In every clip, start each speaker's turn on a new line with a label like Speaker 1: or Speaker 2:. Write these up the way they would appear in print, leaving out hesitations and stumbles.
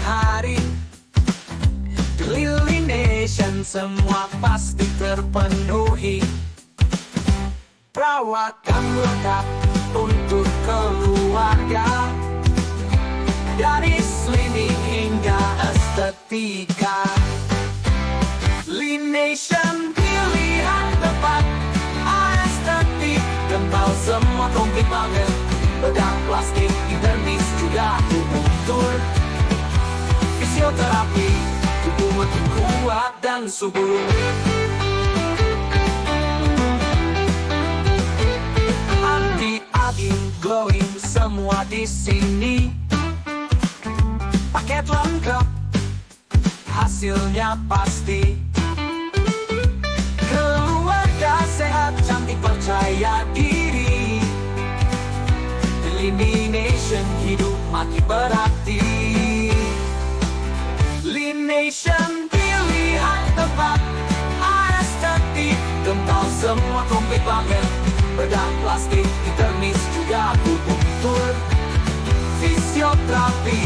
Speaker 1: hari di Lily Nation semua pasti terpenuhi. Perawatan lengkap untuk keluarga, dari slimming hingga estetika. Lily Nation pilihan tepat, estetik kental semua komplit banget. Bedah plastik, internis juga akupunktur, fisioterapi, tubuh makin kuat dan subur. Anti-aging, glowing, semua di sini. Paket lengkap, hasilnya pasti. Keluarga sehat, cantik, percaya diri. Lily Nation, hidup makin berarti. Lily Nation, pilihan tepat, estetik kental semua komplit banget. Bedah plastik, internis juga akupunktur, fisioterapi,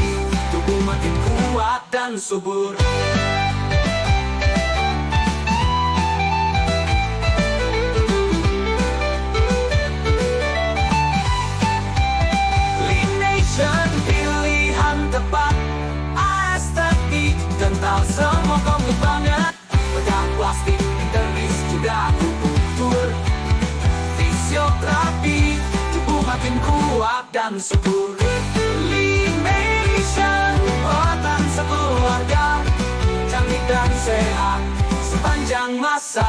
Speaker 1: tubuh makin kuat dan subur. Pilihan tepat, estetik kental semua komplit banget. Bedah plastik, internis juga akupunktur, fisioterapi, tubuh makin kuat dan subur. Limation, perawatan sekeluarga, cantik dan sehat sepanjang masa.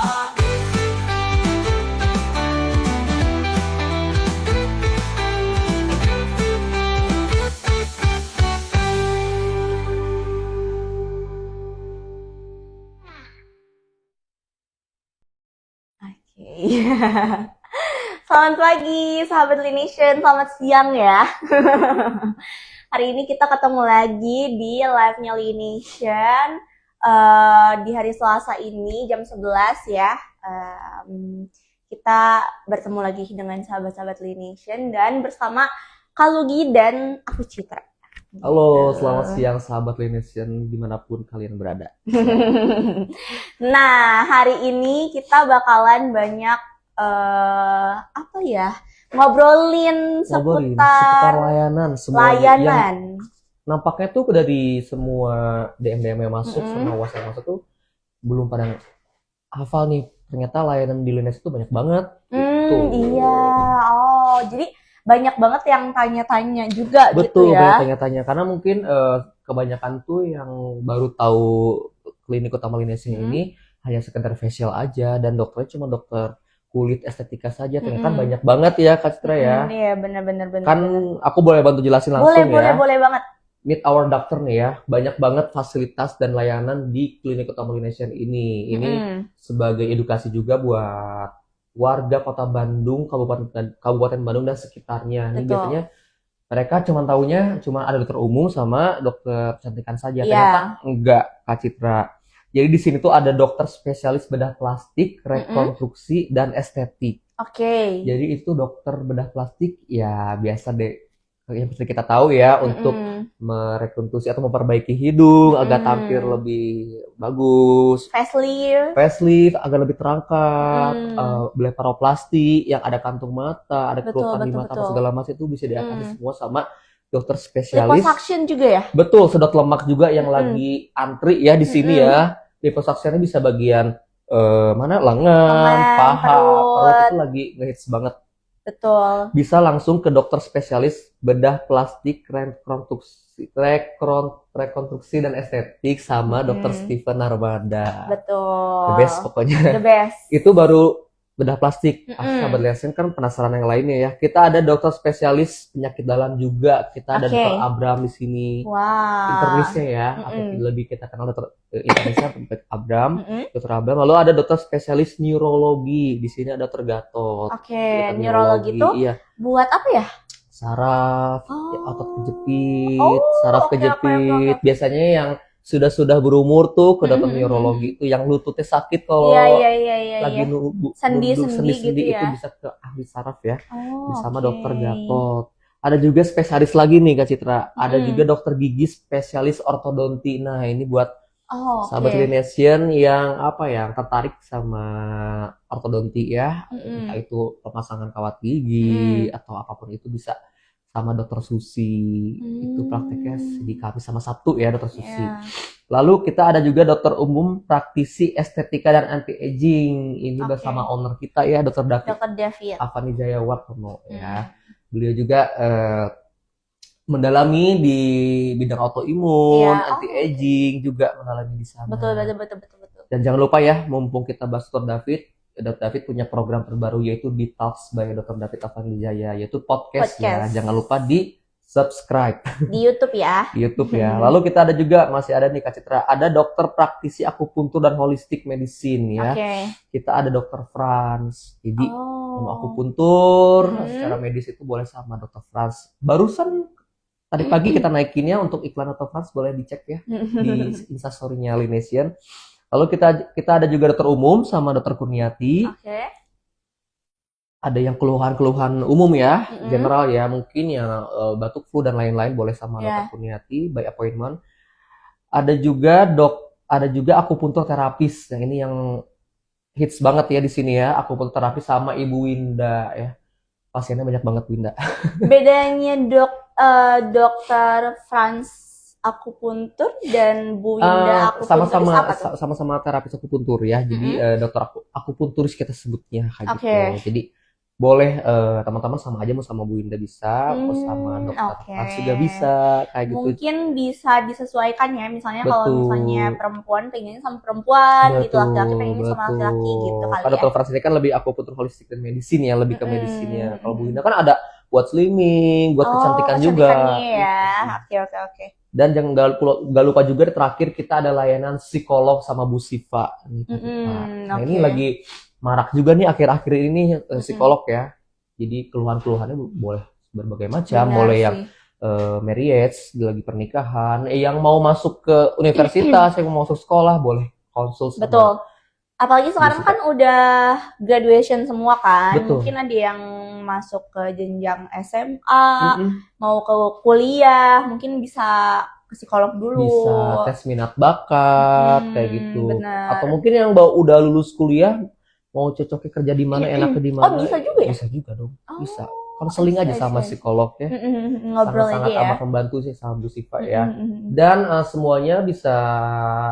Speaker 2: Iya. Selamat pagi, sahabat Lination. Selamat siang ya. Hari ini kita ketemu lagi di live-nya Lination di hari Selasa ini jam 11 ya. Kita bertemu lagi dengan sahabat-sahabat Lination dan bersama Kalugi dan aku Citra.
Speaker 3: Halo, selamat siang sahabat Lination dimanapun kalian berada.
Speaker 2: Nah, hari ini kita bakalan banyak ngobrolin seputar
Speaker 3: layanan,
Speaker 2: layanan.
Speaker 3: Nampaknya tuh dari semua DM yang masuk, sama WhatsApp yang masuk tuh belum pada hafal nih. Ternyata layanan di Lination tuh banyak banget. Gitu.
Speaker 2: Iya. Oh, jadi banyak banget yang tanya-tanya juga.
Speaker 3: Betul,
Speaker 2: gitu ya.
Speaker 3: banyak tanya-tanya karena mungkin kebanyakan tuh yang baru tahu klinik utama Lination ini hanya sekedar facial aja dan dokternya cuma dokter kulit estetika saja. Ternyata banyak banget ya Kak Citra ya.
Speaker 2: Iya, benar-benar.
Speaker 3: Kan aku boleh bantu jelasin langsung ya.
Speaker 2: Boleh banget.
Speaker 3: Meet our doctor nih ya. Banyak banget fasilitas dan layanan di klinik utama Lination ini. Ini sebagai edukasi juga buat warga Kota Bandung, Kabupaten Bandung dan sekitarnya. Ini biasanya mereka cuma taunya cuma ada dokter umum sama dokter kecantikan saja. Ternyata enggak, Kak Citra. Jadi di sini tuh ada dokter spesialis bedah plastik, rekonstruksi dan estetik.
Speaker 2: Oke.
Speaker 3: Jadi itu dokter bedah plastik ya biasa deh yang seperti kita tahu ya untuk merekonstruksi atau memperbaiki hidung agar tampil lebih bagus. Facelift agar lebih terangkat. Blefaroplasti yang ada kantung mata, ada kerutan di mata, segala macam itu bisa diatasi semua sama dokter spesialis.
Speaker 2: Liposuction juga ya?
Speaker 3: Betul, sedot lemak juga yang lagi antri ya di sini ya. Liposuction-nya bisa bagian lengan, paha, perut itu lagi ngehits banget.
Speaker 2: Betul.
Speaker 3: Bisa langsung ke dokter spesialis bedah plastik, rekonstruksi dan estetik sama dokter Steven Narmada.
Speaker 2: Betul.
Speaker 3: The best pokoknya.
Speaker 2: The best.
Speaker 3: Itu baru bedah plastik. Sahabat Lination kan penasaran yang lainnya ya. Kita ada dokter spesialis penyakit dalam juga. Kita ada dokter Abram di sini.
Speaker 2: Wow.
Speaker 3: Internisnya ya. Atau lebih kita kenal dokter internisnya dokter Abram. Dokter Abram. Lalu ada dokter spesialis neurologi. Di sini ada dokter Gatot.
Speaker 2: Oke, neurologi itu buat apa ya?
Speaker 3: Saraf, otot kejepit, saraf kejepit. Biasanya yang sudah berumur tuh ke dokter neurologi itu yang lututnya sakit kalau lagi
Speaker 2: sendi-sendi gitu
Speaker 3: itu
Speaker 2: ya.
Speaker 3: bisa ke ahli saraf ya, bersama dokter Gatot. Ada juga spesialis lagi nih Kak Citra. Ada
Speaker 2: Mm-mm.
Speaker 3: juga dokter gigi spesialis ortodonti. Nah, ini buat
Speaker 2: Oh,
Speaker 3: sahabat
Speaker 2: oke.
Speaker 3: Clinician yang apa ya, yang tertarik sama ortodonti ya, entah
Speaker 2: Mm-mm.
Speaker 3: itu pemasangan kawat gigi
Speaker 2: Mm-mm.
Speaker 3: atau apapun itu bisa sama dokter Susi. Itu prakteknya di
Speaker 2: Hmm.
Speaker 3: Kamis sama Sabtu ya, dokter Susi.
Speaker 2: Ya.
Speaker 3: Lalu kita ada juga dokter umum praktisi estetika dan anti aging. Ini
Speaker 2: Oke.
Speaker 3: bersama owner kita ya, Dokter David
Speaker 2: Dr. David.
Speaker 3: Avani Jaya Wartono ya.
Speaker 2: Hmm.
Speaker 3: Beliau juga mendalami di bidang autoimun,
Speaker 2: Iya.
Speaker 3: anti aging juga mendalami di sana.
Speaker 2: Betul, betul, betul, betul, betul.
Speaker 3: Dan jangan lupa ya, mumpung kita bahas Dr. David punya program terbaru yaitu di Talks by Dr. David Avani Jaya, yaitu podcast ya.
Speaker 2: Podcast.
Speaker 3: Jangan lupa di subscribe
Speaker 2: Di YouTube ya.
Speaker 3: di YouTube ya. Lalu kita ada juga, masih ada nih Kak Citra, ada dokter praktisi akupuntur dan holistic medicine ya.
Speaker 2: Oke.
Speaker 3: Kita ada dokter Franz. Jadi mau
Speaker 2: Oh.
Speaker 3: akupuntur
Speaker 2: Hmm.
Speaker 3: secara medis itu boleh sama dokter Franz. Barusan tadi pagi kita naikinnya untuk iklan dokter Franz, boleh dicek ya di instastory-nya Linesian. Lalu kita ada juga dokter umum sama dokter Kurniati.
Speaker 2: Oke.
Speaker 3: Ada yang keluhan-keluhan umum ya,
Speaker 2: Mm-mm.
Speaker 3: general ya, mungkin ya batuk, flu dan lain-lain boleh sama
Speaker 2: Ya.
Speaker 3: dokter Kurniati by appointment. Ada juga akupuntur terapis. Nah, ini yang hits banget ya di sini ya, akupuntur terapis sama Ibu Winda ya. Pasiennya banyak banget Winda.
Speaker 2: Bedanya dokter Franz akupuntur dan Bu Winda akupunturis
Speaker 3: sama-sama
Speaker 2: apa tuh?
Speaker 3: sama-sama terapis akupuntur ya. Jadi dokter akupunturis kita sebutnya kayak
Speaker 2: Oke.
Speaker 3: gitu. Jadi boleh teman-teman sama aja, mau sama Bu Winda bisa, mau sama dokter
Speaker 2: Oke.
Speaker 3: Franz juga bisa kayak gitu.
Speaker 2: Mungkin bisa disesuaikan ya, misalnya kalau
Speaker 3: Betul.
Speaker 2: misalnya perempuan pengennya sama perempuan gitu, laki-laki pengennya sama laki-laki gitu kali
Speaker 3: Kalau
Speaker 2: ya.
Speaker 3: dokter Franz ini kan lebih akupuntur holistik dan medicine ya, lebih ke
Speaker 2: Mm-mm.
Speaker 3: medisinnya. Kalau Bu Winda kan ada buat slimming, buat kecantikan juga.
Speaker 2: kecantikannya ya. Oke.
Speaker 3: Dan jangan gak lupa juga terakhir kita ada layanan psikolog sama Bu Siva. Nah, ini
Speaker 2: oke.
Speaker 3: lagi marak juga nih akhir-akhir ini psikolog ya. Jadi keluhan-keluhannya boleh berbagai macam,
Speaker 2: Benar
Speaker 3: boleh
Speaker 2: sih.
Speaker 3: yang marriage, lagi pernikahan, yang mau masuk ke universitas, yang mau masuk sekolah, boleh konsul sama
Speaker 2: Betul. Apalagi sekarang
Speaker 3: Siva.
Speaker 2: kan udah graduation semua kan.
Speaker 3: Betul.
Speaker 2: Mungkin ada yang masuk ke jenjang SMA,
Speaker 3: Mm-mm.
Speaker 2: mau ke kuliah, mungkin bisa ke psikolog dulu.
Speaker 3: Bisa tes minat bakat kayak gitu.
Speaker 2: Benar.
Speaker 3: Atau mungkin yang udah lulus kuliah mau cocoknya kerja di mana, enaknya di mana.
Speaker 2: Oh, bisa juga ya?
Speaker 3: Bisa juga dong.
Speaker 2: Oh,
Speaker 3: Bisa. Konseling aja sama psikolog ya.
Speaker 2: ngobrol aja
Speaker 3: Sangat
Speaker 2: ya.
Speaker 3: amat membantu sih sama Bu Siva ya.
Speaker 2: Mm-mm.
Speaker 3: Dan semuanya bisa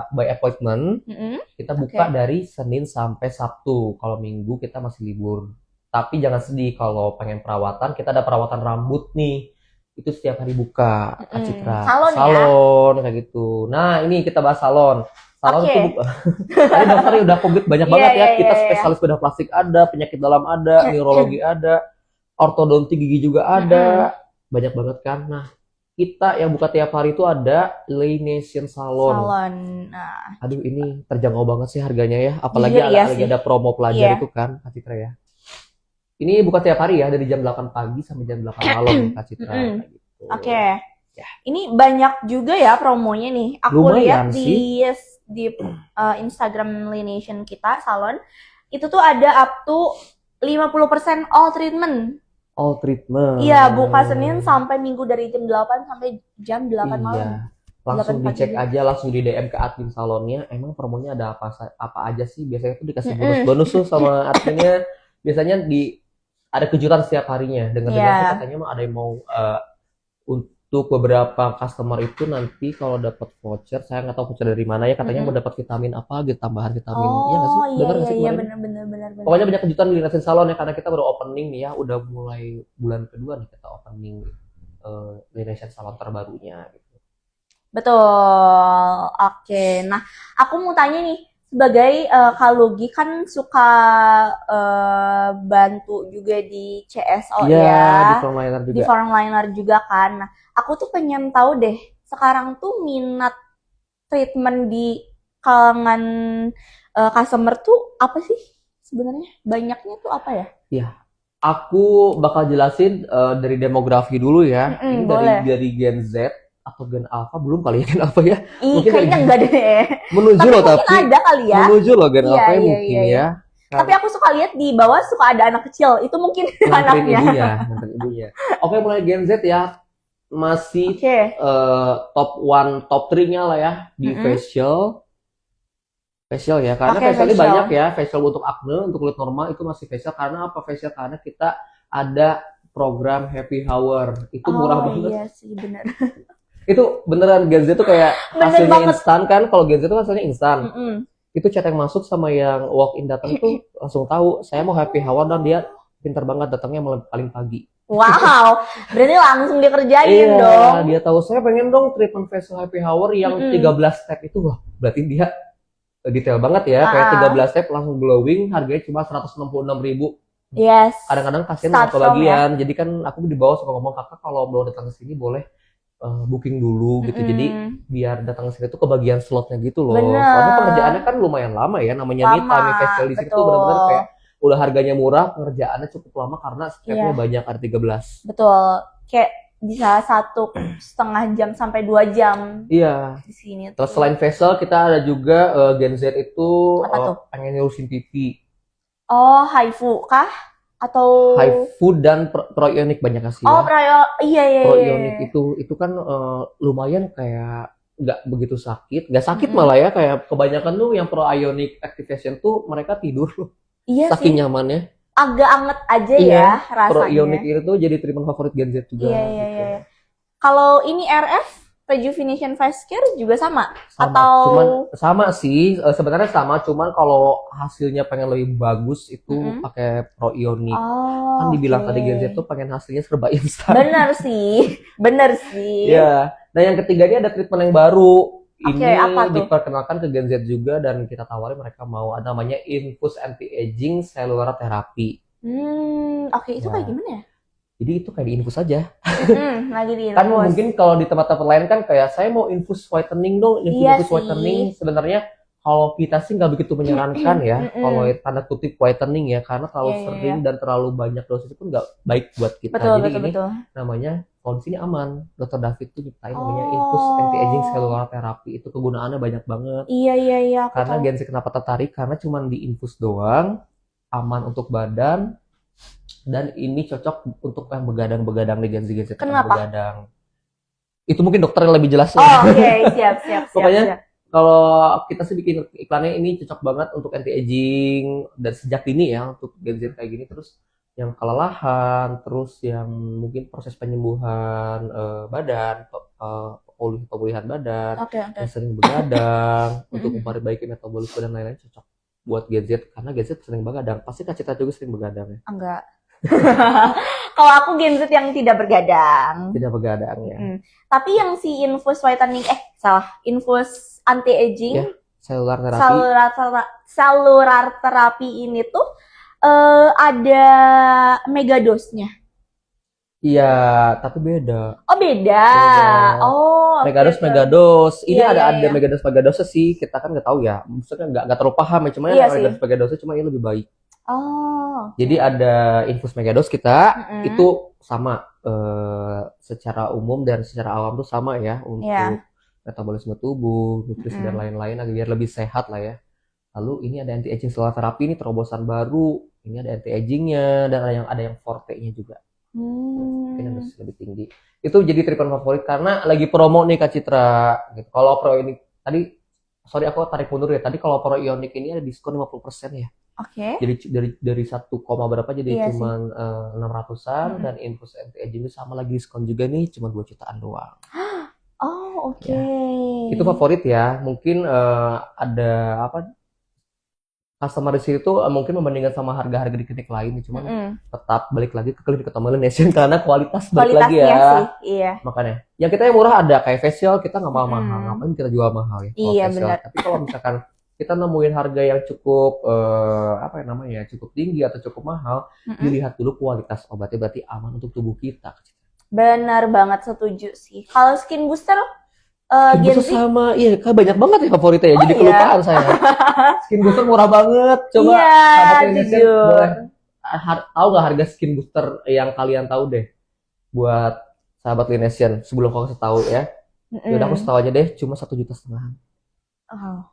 Speaker 3: by appointment.
Speaker 2: Mm-mm.
Speaker 3: Kita buka
Speaker 2: Oke.
Speaker 3: dari Senin sampai Sabtu. Kalau Minggu kita masih libur. Tapi jangan sedih kalau pengen perawatan. Kita ada perawatan rambut nih. Itu setiap hari buka, Kak Citra.
Speaker 2: Salon ya?
Speaker 3: Salon kayak gitu. Nah, ini kita bahas salon. Salon
Speaker 2: Oke.
Speaker 3: itu tadi dokternya udah komplit banyak
Speaker 2: Iya,
Speaker 3: banget ya.
Speaker 2: iya,
Speaker 3: Kita
Speaker 2: iya,
Speaker 3: spesialis bedah plastik ada, penyakit dalam ada, neurologi ada, ortodonti gigi juga ada. Banyak banget kan. Nah, kita yang buka tiap hari itu ada Linesian Salon.
Speaker 2: Salon. Nah,
Speaker 3: Aduh, ini terjangkau banget sih harganya ya. Apalagi
Speaker 2: Jujur iya
Speaker 3: lagi
Speaker 2: sih.
Speaker 3: ada promo pelajar
Speaker 2: Iya.
Speaker 3: itu kan, Kak Citra ya. Ini buka tiap hari ya, dari jam 8 pagi sampai jam 8 malam, Kak Citra. Kayak gitu.
Speaker 2: Oke.
Speaker 3: Ya.
Speaker 2: Ini banyak juga ya promonya nih. Aku
Speaker 3: Lumayan
Speaker 2: lihat di Instagram Lination kita salon itu tuh ada up to 50% all treatment.
Speaker 3: All treatment.
Speaker 2: Iya, buka Senin sampai Minggu dari jam 8 sampai jam 8 malam.
Speaker 3: Iya. Langsung
Speaker 2: 8 pagi
Speaker 3: dicek
Speaker 2: juga.
Speaker 3: aja, langsung di DM ke admin salonnya. Emang promonya ada apa aja sih? Biasanya tuh dikasih bonus-bonus tuh sama adminnya. Biasanya ada kejutan setiap harinya. Dengar-dengar sih
Speaker 2: Iya.
Speaker 3: katanya mah ada yang mau untuk beberapa customer itu nanti kalau dapat voucher, saya nggak tahu voucher dari mana ya, katanya mau dapat vitamin apa gitu, tambahan vitamin. Iya nggak sih?
Speaker 2: Oh,
Speaker 3: Dengar nggak sih
Speaker 2: iya,
Speaker 3: kemarin?
Speaker 2: benar.
Speaker 3: Pokoknya banyak kejutan di Linesian Salon ya, karena kita baru opening nih ya, udah mulai bulan kedua nih kita opening Linesian Salon terbarunya gitu.
Speaker 2: Betul. Oke. Nah, aku mau tanya nih, sebagai Kak Lugi kan suka bantu juga di CSO
Speaker 3: Iya,
Speaker 2: ya,
Speaker 3: di frontliner
Speaker 2: di
Speaker 3: juga.
Speaker 2: frontliner juga kan. Nah, aku tuh pengen tahu deh, sekarang tuh minat treatment di kalangan customer tuh apa sih sebenarnya? Banyaknya tuh apa ya?
Speaker 3: Aku bakal jelasin dari demografi dulu ya. Ini
Speaker 2: boleh.
Speaker 3: dari Gen Z atau Gen Alpha, belum kali ya Gen Alpha ya.
Speaker 2: Ih,
Speaker 3: Mungkin
Speaker 2: kayaknya
Speaker 3: dari-
Speaker 2: enggak deh.
Speaker 3: Menuju
Speaker 2: Tapi
Speaker 3: loh
Speaker 2: mungkin
Speaker 3: tapi.
Speaker 2: ada kali ya.
Speaker 3: Menuju loh Gen
Speaker 2: Iya,
Speaker 3: Alpha
Speaker 2: iya,
Speaker 3: mungkin
Speaker 2: iya,
Speaker 3: ya.
Speaker 2: Tapi aku suka lihat di bawah suka ada anak kecil. Itu mungkin
Speaker 3: Nganterin
Speaker 2: anaknya.
Speaker 3: ibunya. Oke, mulai Gen Z ya. Masih
Speaker 2: Oke.
Speaker 3: top 1, top 3-nya lah ya di facial. Facial ya, karena
Speaker 2: Oke,
Speaker 3: facial ini
Speaker 2: facial.
Speaker 3: banyak ya. Facial untuk acne, untuk kulit normal itu masih facial. Karena apa facial? Karena kita ada program happy hour. Itu murah banget.
Speaker 2: Iya sih, bener.
Speaker 3: Itu beneran Gen Z tuh kayak
Speaker 2: Bener
Speaker 3: hasilnya
Speaker 2: banget.
Speaker 3: instan kan. Kalau Gen Z itu hasilnya instan.
Speaker 2: Mm-mm.
Speaker 3: Itu chat yang masuk sama yang walk in datang tuh langsung tahu saya mau happy hour, dan dia pintar banget datangnya malam paling pagi.
Speaker 2: Wow, berarti langsung dikerjain
Speaker 3: Iya,
Speaker 2: dong.
Speaker 3: dia tahu saya pengen dong treatment facial happy hour yang 13 step itu. Wah, berarti dia detail banget ya. Kayak 13 step langsung glowing, harganya cuma 166.000.
Speaker 2: Yes.
Speaker 3: Kadang-kadang kasihan
Speaker 2: Start
Speaker 3: nggak kebagian. Jadi kan aku di bawah suka ngomong, kakak kalau mau datang ke sini boleh booking dulu gitu. Jadi biar datang ke sini tuh kebagian slotnya gitu loh.
Speaker 2: Bener.
Speaker 3: Soalnya pengerjaannya kan lumayan lama ya. Namanya
Speaker 2: Lama,
Speaker 3: Nita facial di sini tuh
Speaker 2: betul.
Speaker 3: benar-benar kayak udah harganya murah, pengerjaannya cukup lama karena stepnya
Speaker 2: Iya.
Speaker 3: banyak, ada 13.
Speaker 2: Betul. Kayak bisa 1,5 jam sampai 2 jam
Speaker 3: Iya.
Speaker 2: di sini
Speaker 3: Terus
Speaker 2: tuh.
Speaker 3: selain facial kita ada juga Gen Z itu
Speaker 2: Apa tuh?
Speaker 3: pengen ngurusin pipi.
Speaker 2: Oh, HIFU kah? Atau
Speaker 3: HIFU dan proionic banyak kasih
Speaker 2: Oh,
Speaker 3: ya.
Speaker 2: iya.
Speaker 3: Proionic itu kan lumayan kayak nggak begitu sakit, nggak sakit malah ya, kayak kebanyakan tuh yang proionic activation tuh mereka tidur loh,
Speaker 2: Iya
Speaker 3: saking
Speaker 2: sih.
Speaker 3: nyamannya.
Speaker 2: Agak anget aja
Speaker 3: Iya,
Speaker 2: ya rasanya.
Speaker 3: proionic itu jadi treatment favorit Gen Z juga.
Speaker 2: Iya.
Speaker 3: Gitu.
Speaker 2: Kalau ini RF Rejuvenation Face Care juga sama?
Speaker 3: Sama,
Speaker 2: Atau
Speaker 3: cuman sama sih, sebenarnya sama, cuman kalau hasilnya pengen lebih bagus itu pakai proionic.
Speaker 2: Oh,
Speaker 3: Kan dibilang
Speaker 2: oke.
Speaker 3: tadi Gen Z tuh pengen hasilnya serba instan.
Speaker 2: Bener sih.
Speaker 3: Iya. Nah, yang ketiganya ada treatment yang baru.
Speaker 2: Oke,
Speaker 3: Ini
Speaker 2: apa tuh?
Speaker 3: diperkenalkan ke Gen Z juga dan kita tawarin mereka mau. Ada namanya Infus Anti-Aging Cellular Therapy.
Speaker 2: Oke, itu kayak gimana ya?
Speaker 3: Jadi itu kayak diinfus aja.
Speaker 2: Lagi di
Speaker 3: Kan mungkin kalau di tempat-tempat lain kan kayak saya mau infus whitening dong,
Speaker 2: Iya
Speaker 3: infus
Speaker 2: sih.
Speaker 3: whitening. Sebenarnya kalau kita sih nggak begitu menyarankan ya, kalau tanda kutip whitening ya, karena terlalu
Speaker 2: Iya.
Speaker 3: sering dan terlalu banyak dosis itu nggak baik buat kita.
Speaker 2: Betul,
Speaker 3: Jadi ini
Speaker 2: betul.
Speaker 3: namanya kalau di sini aman. Dr. David tuh nyiptain namanya infus anti-aging cellular therapy. Itu kegunaannya banyak banget.
Speaker 2: Iya, aku
Speaker 3: Karena
Speaker 2: tahu.
Speaker 3: Gen Z kenapa tertarik? Karena cuma diinfus doang, aman untuk badan, dan ini cocok untuk yang begadang-begadang di Gen Z.
Speaker 2: Kenapa?
Speaker 3: Begadang. Itu mungkin dokter yang lebih jelas.
Speaker 2: Oh, oke, siap.
Speaker 3: Pokoknya kalau kita sih bikin iklannya ini cocok banget untuk anti-aging dan sejak dini ya, untuk Gen Z kayak gini. Terus yang kelelahan, terus yang mungkin proses penyembuhan badan, pemulihan badan,
Speaker 2: Oke.
Speaker 3: yang sering begadang, untuk memperbaiki metabolisme dan lain-lain cocok buat Gen Z, karena Gen Z sering begadang. Pasti Kak Cita juga sering begadang ya?
Speaker 2: Enggak. Kalau aku Gen Z yang tidak bergadang.
Speaker 3: Tidak begadang ya.
Speaker 2: Tapi yang si infus whitening, infus anti-aging,
Speaker 3: Ya, cellular therapy.
Speaker 2: cellular therapy ini tuh ada megadosnya.
Speaker 3: Iya, tapi beda.
Speaker 2: Oh, beda. Oh,
Speaker 3: Megados,
Speaker 2: oke.
Speaker 3: Megados. Ini
Speaker 2: Iya,
Speaker 3: ada
Speaker 2: iya.
Speaker 3: Megados sih. Kita kan nggak tahu ya. Maksudnya nggak terlalu paham ya. Cuma
Speaker 2: Iya
Speaker 3: yang
Speaker 2: sih.
Speaker 3: Megados cuma ini lebih baik.
Speaker 2: Oh.
Speaker 3: Jadi ada infus Megados kita itu sama secara umum dan secara awam tuh sama ya untuk metabolisme tubuh, nutrisi dan lain-lain agar biar lebih sehat lah ya. Lalu ini ada anti aging cellular therapy, ini terobosan baru. Ini ada anti agingnya dan ada yang forte-nya juga. Mungkin yang lebih tinggi. Itu jadi treatment favorit karena lagi promo nih Kak Citra. Gitu. Kalau proionic tadi, sorry aku tarik mundur ya. Tadi kalau proionic ini ada diskon 50% ya.
Speaker 2: Oke.
Speaker 3: Jadi dari 1, berapa jadi
Speaker 2: Iya
Speaker 3: cuma 600-an dan infus anti aging itu sama lagi diskon juga nih, cuma 2 jutaan doang.
Speaker 2: Oh, oke.
Speaker 3: Ya. Itu favorit ya. Mungkin ada apa? Customer di situ mungkin membandingkan sama harga-harga di klinik lain, cuman tetap balik lagi ke klinik utama Nation karena kualitas balik lagi ya.
Speaker 2: Sih, iya.
Speaker 3: Makanya, yang kita yang murah ada kayak facial, kita nggak mahal-mahal, ngapain kita jual mahal ya?
Speaker 2: Iya,
Speaker 3: facial.
Speaker 2: benar.
Speaker 3: Tapi kalau misalkan kita nemuin harga yang cukup cukup tinggi atau cukup mahal, dilihat dulu kualitas obatnya, berarti aman untuk tubuh kita.
Speaker 2: Benar banget, setuju sih. Kalau skin booster
Speaker 3: Skin booster sama, iya kan banyak banget ya favoritnya ya. Jadi kelupaan saya. Skin booster murah banget. Coba sahabat Indonesia boleh tahu nggak harga skin booster yang kalian tahu deh buat sahabat Linesian sebelum kau tahu ya. Yaudah aku tahu aja deh, cuma 1,5 juta.
Speaker 2: Oh.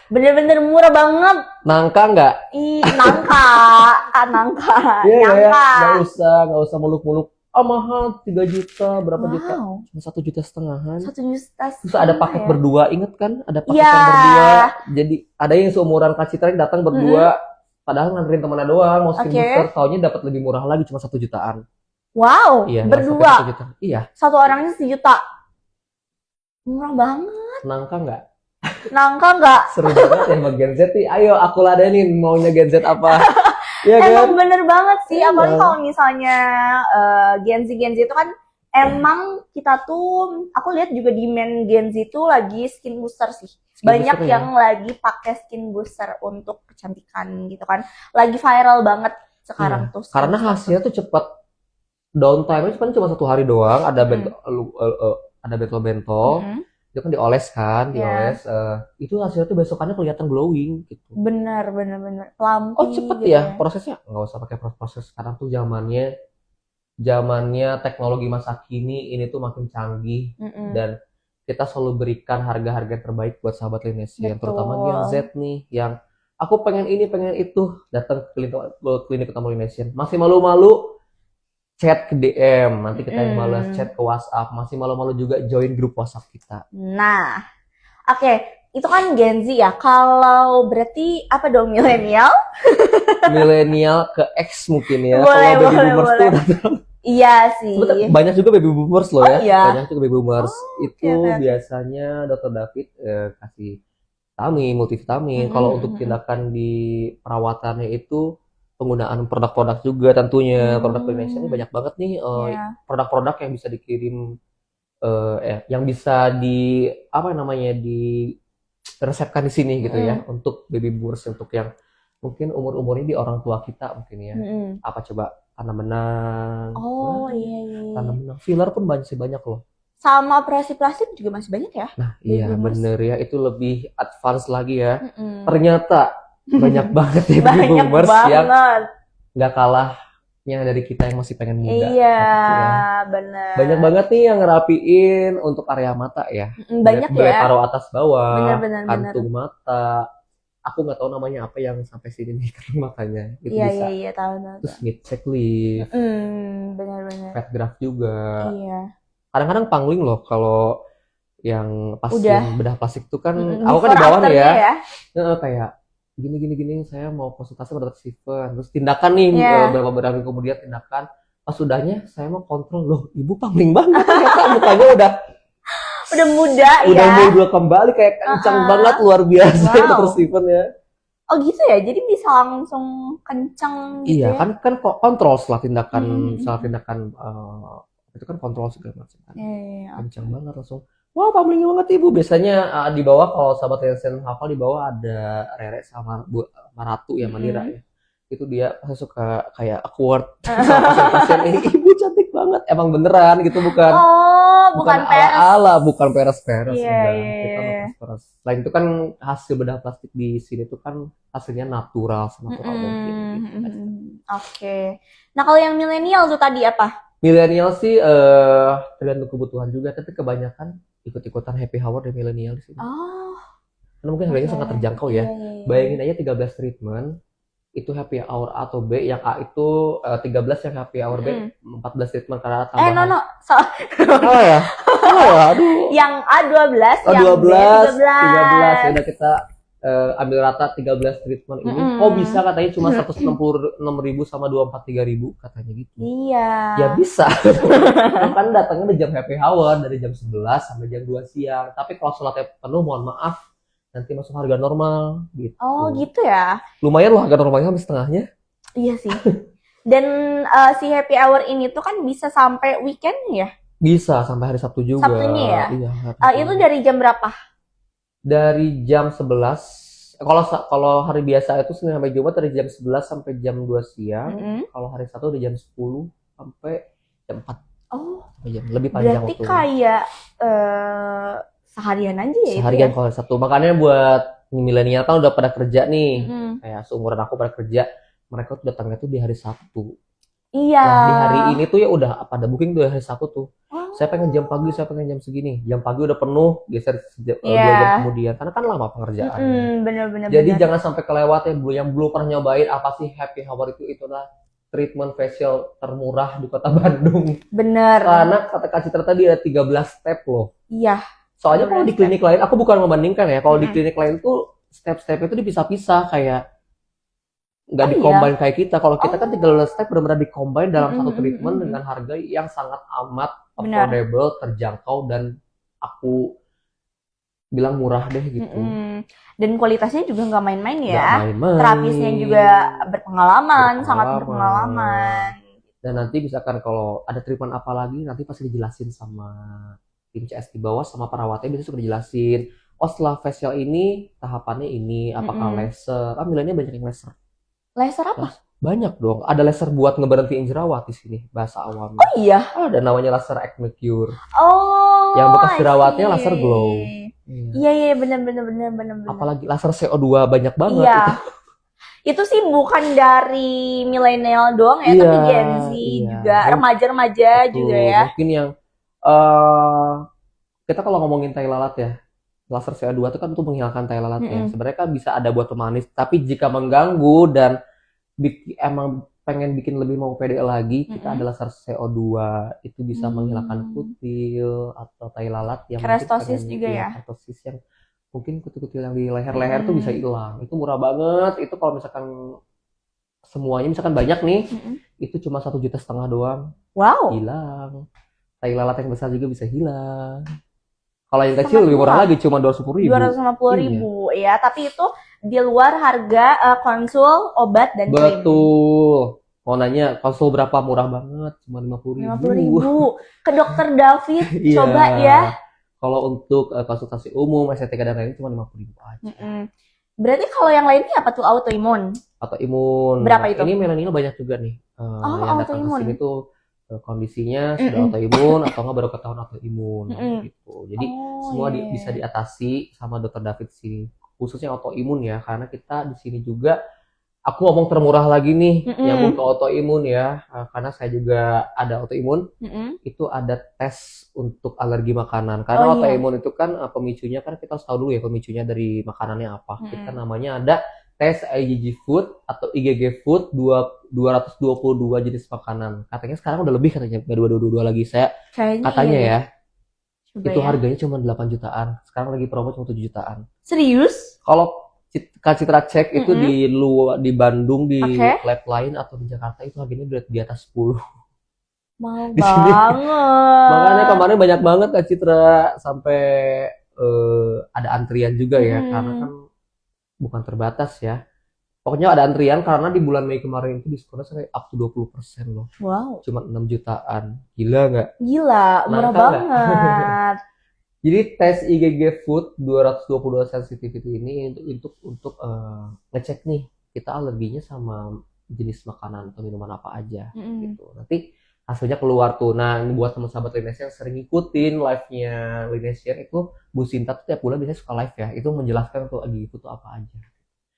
Speaker 2: Bener-bener murah banget.
Speaker 3: Nangka nggak?
Speaker 2: Nangka. Nangka.
Speaker 3: Iya, ya,
Speaker 2: Nyangka.
Speaker 3: nggak usah muluk-muluk. Mahal 3 juta, berapa juta?
Speaker 2: Wow.
Speaker 3: Cuma 1,5 jutaan.
Speaker 2: 1 juta.
Speaker 3: Terus ada paket berdua, inget kan? Ada paket
Speaker 2: Iya.
Speaker 3: yang berdua. Jadi ada yang seumuran Kak Citra yang datang berdua. Padahal nganterin temennya doang, mau skin
Speaker 2: Oke.
Speaker 3: booster, taunya dapat lebih murah lagi, cuma 1 jutaan.
Speaker 2: Wow,
Speaker 3: Iya, nggak sampai
Speaker 2: berdua.
Speaker 3: 1 juta. Iya,
Speaker 2: Satu orangnya 1 juta. Murah banget.
Speaker 3: nangka nggak?
Speaker 2: Nangka nggak?
Speaker 3: Seru banget ya sama Gen Z nih. Ayo aku ladenin maunya Gen Z apa. Iya kan?
Speaker 2: Emang bener banget sih,
Speaker 3: Iya.
Speaker 2: apalagi kalau misalnya Gen Z itu kan emang kita tuh, aku lihat juga demand Gen Z itu lagi skin booster sih.
Speaker 3: Skin
Speaker 2: Banyak
Speaker 3: booster ya.
Speaker 2: yang lagi pakai skin booster untuk kecantikan gitu kan. Lagi viral banget sekarang
Speaker 3: Iya,
Speaker 2: tuh. skin
Speaker 3: karena
Speaker 2: booster.
Speaker 3: hasilnya tuh cepat. Downtime-nya cuma 1 hari doang. Ada
Speaker 2: Mm-mm.
Speaker 3: ada bentol-bentol.
Speaker 2: Mm-mm.
Speaker 3: Itu kan dioles kan,
Speaker 2: Iya.
Speaker 3: itu hasilnya tuh besokannya kelihatan glowing gitu.
Speaker 2: Bener. Lampi
Speaker 3: Oh cepet
Speaker 2: gitu
Speaker 3: ya prosesnya, nggak usah pakai proses. Sekarang tuh zamannya teknologi masa kini ini tuh makin canggih
Speaker 2: Mm-mm.
Speaker 3: dan kita selalu berikan harga-harga terbaik buat sahabat Linesia, terutama
Speaker 2: Betul.
Speaker 3: Gen Z nih yang aku pengen ini pengen itu, datang ke klinik utama Linesia, masih malu-malu chat ke DM, nanti kita yang balas chat ke WhatsApp, masih malu-malu juga join grup WhatsApp kita.
Speaker 2: Nah, oke, itu kan Gen Z ya. Kalau berarti apa dong milenial?
Speaker 3: Milenial ke X mungkin ya.
Speaker 2: Boleh,
Speaker 3: Kalau baby
Speaker 2: boleh,
Speaker 3: boomers
Speaker 2: boleh.
Speaker 3: tuh
Speaker 2: Iya sih.
Speaker 3: sebetulnya banyak juga baby boomers loh
Speaker 2: Oh,
Speaker 3: ya.
Speaker 2: iya.
Speaker 3: Banyak juga baby boomers. Itu
Speaker 2: oke.
Speaker 3: biasanya Dr. David kasih vitamin, multivitamin.
Speaker 2: Mm-mm,
Speaker 3: Kalau untuk
Speaker 2: mm-mm.
Speaker 3: tindakan di perawatannya itu penggunaan produk-produk juga tentunya. Produk Indonesia ini banyak banget nih
Speaker 2: Iya.
Speaker 3: produk-produk yang bisa dikirim yang bisa di apa namanya di resepkan di sini gitu ya untuk baby boomers, untuk yang mungkin umur-umurnya di orang tua kita mungkin ya.
Speaker 2: Mm-mm.
Speaker 3: Apa coba tanam benang.
Speaker 2: Oh
Speaker 3: Wah,
Speaker 2: iya.
Speaker 3: tanam benang. Filler pun banyak loh.
Speaker 2: Sama operasi plastik juga masih banyak ya.
Speaker 3: Nah,
Speaker 2: Baby
Speaker 3: iya
Speaker 2: boomers.
Speaker 3: bener ya, itu lebih advance lagi ya.
Speaker 2: Mm-mm.
Speaker 3: Ternyata banyak banget ya baby
Speaker 2: Banyak
Speaker 3: boomers yang
Speaker 2: banget.
Speaker 3: nggak kalahnya dari kita yang masih pengen muda.
Speaker 2: Iya,
Speaker 3: Gitu ya.
Speaker 2: bener.
Speaker 3: Banyak banget nih yang ngerapiin untuk area mata ya.
Speaker 2: Banyak
Speaker 3: Mulai
Speaker 2: ya.
Speaker 3: taruh atas bawah,
Speaker 2: Bener.
Speaker 3: kantung mata. Aku nggak tahu namanya apa yang sampai sini nih kantung matanya. Itu bisa.
Speaker 2: Iya, tahu.
Speaker 3: Terus mid check lift,
Speaker 2: Bener.
Speaker 3: fat graft juga.
Speaker 2: Iya.
Speaker 3: Kadang-kadang pangling loh kalau yang pasien bedah plastik tuh kan, aku kan di
Speaker 2: Before
Speaker 3: bawah nih
Speaker 2: afternya
Speaker 3: ya. Kayak gini saya mau konsultasi pada Dr. Steven, terus tindakan nih
Speaker 2: Iya.
Speaker 3: beberapa hari kemudian tindakan, pas sudahnya saya mau kontrol, loh ibu pangling banget ternyata mukanya udah
Speaker 2: muda
Speaker 3: udah
Speaker 2: ya.
Speaker 3: mau kembali kayak kencang banget, luar biasa
Speaker 2: Wow.
Speaker 3: Dr. Steven ya.
Speaker 2: Oh gitu ya, jadi bisa langsung kencang gitu
Speaker 3: Iya
Speaker 2: ya.
Speaker 3: kan kontrol setelah tindakan itu kan kontrol segala macam kan.
Speaker 2: Iya.
Speaker 3: Kencang banget langsung. Wah, pamlingnya banget ibu. Biasanya di bawah kalau sahabat Lensen hafal di bawah ada Rere sama Bu Maratu ya, Manira ya. Itu dia pasti suka kayak awkward sama pasien-pasien ini. Ibu cantik banget. Emang beneran gitu, bukan?
Speaker 2: Oh, bukan peres.
Speaker 3: ala-ala, bukan peres-peres.
Speaker 2: Iya,
Speaker 3: enggak.
Speaker 2: iya,
Speaker 3: Kita
Speaker 2: iya.
Speaker 3: nggak peres. Selain itu kan hasil bedah plastik di sini tuh kan hasilnya natural sama natural mungkin. Gitu.
Speaker 2: Oke. Nah kalau yang milenial tuh tadi apa?
Speaker 3: Milenial sih tergantung kebutuhan juga, tapi kebanyakan ikut-ikutan happy hour dari milenial di sini.
Speaker 2: Oh.
Speaker 3: Karena mungkin harganya sangat terjangkau ya.
Speaker 2: Iya.
Speaker 3: Bayangin aja 13 treatment itu happy hour A atau B, yang A itu 13, yang happy hour B 14 treatment karena tambahan.
Speaker 2: No.
Speaker 3: Oh ya. Aduh.
Speaker 2: Yang A 12, yang
Speaker 3: 12,
Speaker 2: B 13.
Speaker 3: Ya udah kita ambil rata 13 treatment ini. Kok bisa katanya cuma 166.000 sama 243.000 katanya gitu.
Speaker 2: Iya.
Speaker 3: Ya bisa. Kan datangnya di jam happy hour dari jam 11 sampai jam 2 siang. Tapi kalau sholatnya penuh, mohon maaf, nanti masuk harga normal gitu.
Speaker 2: Oh gitu ya.
Speaker 3: Lumayan loh harga normalnya habis setengahnya.
Speaker 2: Iya sih. Dan si happy hour ini tuh kan bisa sampai weekend ya?
Speaker 3: Bisa sampai hari Sabtu juga.
Speaker 2: Sabtunya ya?
Speaker 3: Iya.
Speaker 2: Itu dari jam berapa?
Speaker 3: Dari jam 11. Kalau hari biasa itu Senin sampai Jumat dari jam 11 sampai jam 2 siang. Kalau hari Sabtu dari jam 10 sampai jam 4.
Speaker 2: Oh.
Speaker 3: Lebih panjang
Speaker 2: Berarti
Speaker 3: waktunya.
Speaker 2: kayak seharian aja ya
Speaker 3: Seharian
Speaker 2: itu ya?
Speaker 3: kalau hari Sabtu. Makanya buat milenial kan udah pada kerja nih. Kayak seumuran aku pada kerja. Mereka tuh datangnya tuh di hari Sabtu.
Speaker 2: Iya.
Speaker 3: Nah, di hari ini tuh ya udah pada booking tuh hari Sabtu tuh. Saya pengen jam pagi, saya pengen jam segini. Jam pagi udah penuh, geser 2
Speaker 2: Iya.
Speaker 3: jam kemudian. Karena kan lama pengerjaannya.
Speaker 2: Bener-bener.
Speaker 3: Jadi jangan sampai kelewat ya, yang belum pernah nyobain apa sih happy hour itu adalah treatment facial termurah di Kota Bandung.
Speaker 2: Bener.
Speaker 3: Karena kata Kak Citra tadi ada 13 step loh.
Speaker 2: Iya.
Speaker 3: Soalnya kalau di
Speaker 2: 13
Speaker 3: klinik lain, aku bukan membandingkan ya. Kalau di
Speaker 2: Mm-mm.
Speaker 3: klinik lain tuh step-step itu dipisah-pisah kayak nggak
Speaker 2: Oh,
Speaker 3: di-combine kayak kita. Kalau kita kan
Speaker 2: Oh.
Speaker 3: 13 step benar-benar di-combine dalam satu
Speaker 2: Mm-mm,
Speaker 3: treatment
Speaker 2: mm-mm.
Speaker 3: dengan harga yang sangat amat
Speaker 2: Benar.
Speaker 3: affordable, terjangkau, dan aku bilang murah deh gitu.
Speaker 2: Mm-mm. Dan kualitasnya juga nggak main-main
Speaker 3: Nggak
Speaker 2: ya.
Speaker 3: main-main.
Speaker 2: Terapisnya juga berpengalaman, sangat berpengalaman.
Speaker 3: Dan nanti misalkan kalau ada treatment apa lagi, nanti pasti dijelasin sama tim CS di bawah, sama perawatnya biasanya suka dijelasin. Oh, setelah facial ini tahapannya ini, apakah
Speaker 2: Mm-mm.
Speaker 3: laser? Kan milenial banyak yang laser.
Speaker 2: Laser apa?
Speaker 3: Banyak dong. Ada laser buat ngeberhentiin jerawat di sini, bahasa awamnya.
Speaker 2: Oh iya.
Speaker 3: Ada namanya laser acne cure.
Speaker 2: Oh.
Speaker 3: Yang bekas
Speaker 2: I
Speaker 3: jerawatnya
Speaker 2: see.
Speaker 3: laser glow.
Speaker 2: Iya, benar.
Speaker 3: Apalagi laser CO2 banyak banget.
Speaker 2: Iya. Itu sih bukan dari milenial doang ya,
Speaker 3: Iya,
Speaker 2: tapi Gen Z
Speaker 3: iya.
Speaker 2: juga, remaja-remaja
Speaker 3: Betul.
Speaker 2: juga ya.
Speaker 3: Mungkin yang kita kalau ngomongin tai lalat ya, laser CO2 itu kan untuk menghilangkan tai lalat ya.
Speaker 2: Mm-mm.
Speaker 3: Sebenarnya kan bisa ada buat pemanis, tapi jika mengganggu dan emang pengen bikin lebih mau pede lagi, kita ada laser CO2 itu bisa menghilangkan kutil atau tai lalat yang mungkin
Speaker 2: Kestosis
Speaker 3: pengen-
Speaker 2: juga ya?
Speaker 3: kestosis yang mungkin kutil-kutil yang di leher-leher tuh bisa hilang. Itu murah banget. Itu kalau misalkan semuanya misalkan banyak nih, itu cuma 1,5 juta doang,
Speaker 2: Wow.
Speaker 3: hilang. Tai lalat yang besar juga bisa hilang. Kalau yang kecil
Speaker 2: Sangat
Speaker 3: lebih murah
Speaker 2: murah.
Speaker 3: lagi, cuma 250.000.
Speaker 2: 250.000 ya, tapi itu di luar harga konsul obat dan krim.
Speaker 3: Betul. Mau nanya konsul berapa? Murah banget, cuma 50.000.
Speaker 2: 50.000 ke dokter David.
Speaker 3: Iya.
Speaker 2: Coba ya.
Speaker 3: Kalau untuk konsultasi umum, estetika dan lain-lain cuma 50.000 aja.
Speaker 2: Berarti kalau yang lainnya apa tuh, autoimun?
Speaker 3: Atau imun.
Speaker 2: Berapa itu?
Speaker 3: Ini milenial banyak juga nih. Yang datang ke
Speaker 2: autoimun.
Speaker 3: sini tuh kondisinya sudah autoimun atau nggak baru ketahuan autoimun gitu. Jadi semua bisa diatasi sama dokter David sini. Khususnya autoimun ya, karena kita di sini juga aku ngomong termurah lagi nih, nyambung ke autoimun ya, karena saya juga ada autoimun. Itu ada tes untuk alergi makanan. Karena autoimun itu kan pemicunya kan kita harus tahu dulu ya pemicunya dari makanannya apa. Kita namanya ada tes IgG food atau IgG food 222 jenis makanan. Katanya sekarang udah lebih katanya, nggak 222 lagi saya.
Speaker 2: Kayaknya
Speaker 3: Katanya
Speaker 2: iya.
Speaker 3: ya.
Speaker 2: Coba
Speaker 3: Itu
Speaker 2: ya.
Speaker 3: harganya cuma 8 jutaan. Sekarang lagi promo cuma 7 jutaan.
Speaker 2: Serius?
Speaker 3: Kalau Kak Citra cek itu di luar, di Bandung, di
Speaker 2: Oke.
Speaker 3: lab lain atau di Jakarta itu harganya udah di atas 10.
Speaker 2: Mau
Speaker 3: Di sini.
Speaker 2: banget.
Speaker 3: Makanya kemarin banyak banget Kak Citra sampai ada antrian juga ya, karena kan bukan terbatas ya. Pokoknya ada antrian karena di bulan Mei kemarin itu diskonnya sampai up to 20% loh.
Speaker 2: Wow.
Speaker 3: Cuma 6 jutaan. Gila nggak?
Speaker 2: Gila, murah
Speaker 3: Langka nggak?
Speaker 2: banget.
Speaker 3: Jadi tes IgG food 222 sensitivity ini untuk ngecek nih kita alerginya sama jenis makanan atau minuman apa aja gitu. Nanti hasilnya keluar tuh. Nah, ini buat teman sahabat Linesia yang sering ngikutin live-nya Linesia itu, Bu Sinta tuh tiap bulan biasanya suka live ya. Itu menjelaskan tuh IgG food tuh apa aja.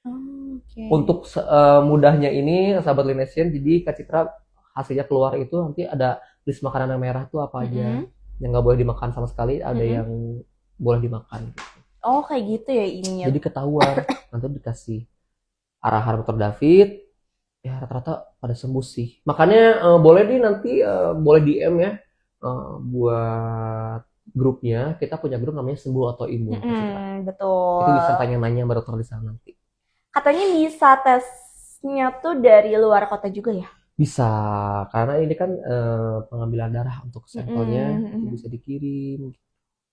Speaker 2: Okay.
Speaker 3: Untuk mudahnya ini sahabat Linesia, jadi Kak Citra hasilnya keluar itu nanti ada list makanan yang merah tuh apa aja. Yang nggak boleh dimakan sama sekali, ada yang boleh dimakan gitu.
Speaker 2: Oh, kayak gitu ya ininya.
Speaker 3: Jadi ketahuan, nanti dikasih arahan dokter David, ya rata-rata pada sembuh sih. Makanya boleh nih nanti boleh DM ya buat grupnya. Kita punya grup namanya Sembuh Autoimun.
Speaker 2: Betul.
Speaker 3: Itu bisa tanya-nanya sama dokter di sana nanti.
Speaker 2: Katanya bisa tesnya tuh dari luar kota juga ya?
Speaker 3: Bisa, karena ini kan pengambilan darah untuk sampelnya itu bisa dikirim.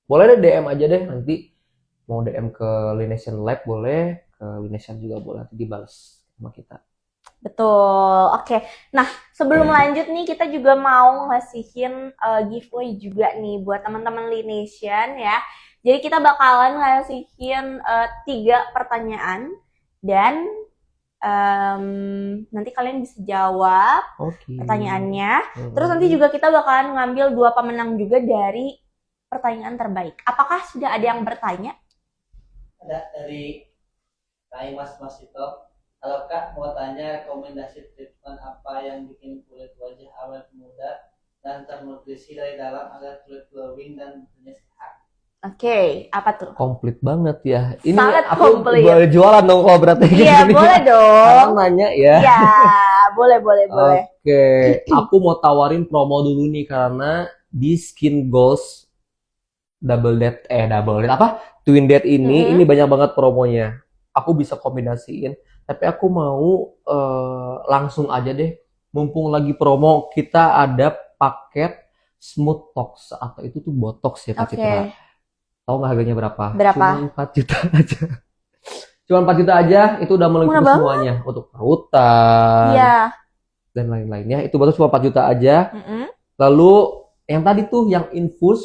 Speaker 3: Boleh deh DM aja deh, nanti mau DM ke Linesian Lab boleh, ke Linesian juga boleh, nanti dibalas sama kita.
Speaker 2: Betul, oke. Nah, sebelum lanjut nih, kita juga mau ngasihin giveaway juga nih buat teman-teman Linesian ya. Jadi kita bakalan ngasihin 3 pertanyaan dan nanti kalian bisa jawab pertanyaannya. Terus nanti juga kita bakalan ngambil 2 pemenang juga dari pertanyaan terbaik. Apakah sudah ada yang bertanya?
Speaker 4: Ada dari Mas itu. Kalau Kak mau tanya rekomendasi treatment apa yang bikin kulit wajah awet muda dan ternutrisi dari dalam agar kulit glowing dan tentunya sehat.
Speaker 2: Oke, apa tuh?
Speaker 3: Komplit banget ya. Ini
Speaker 2: Sangat
Speaker 3: aku
Speaker 2: komplit.
Speaker 3: boleh jualan dong kalau berarti kayak
Speaker 2: Iya,
Speaker 3: gini.
Speaker 2: boleh
Speaker 3: Karena
Speaker 2: dong.
Speaker 3: nanya ya.
Speaker 2: Iya, boleh.
Speaker 3: Oke, aku mau tawarin promo dulu nih karena di Skin Goals double date apa? Twin date
Speaker 2: Mm-mm.
Speaker 3: ini banyak banget promonya. Aku bisa kombinasiin, tapi aku mau langsung aja deh. Mumpung lagi promo, kita ada paket Smooth Tox atau itu tuh botox ya Kak
Speaker 2: Oke.
Speaker 3: Citra. Tahu nggak harganya berapa?
Speaker 2: Berapa?
Speaker 3: Cuma 4 juta aja. Cuma 4 juta aja itu udah
Speaker 2: Murah
Speaker 3: melingkupi
Speaker 2: banget.
Speaker 3: semuanya untuk perawatan
Speaker 2: Iya.
Speaker 3: dan lain-lainnya. Itu baru cuma 4 juta aja.
Speaker 2: Mm-mm.
Speaker 3: Lalu yang tadi tuh yang infus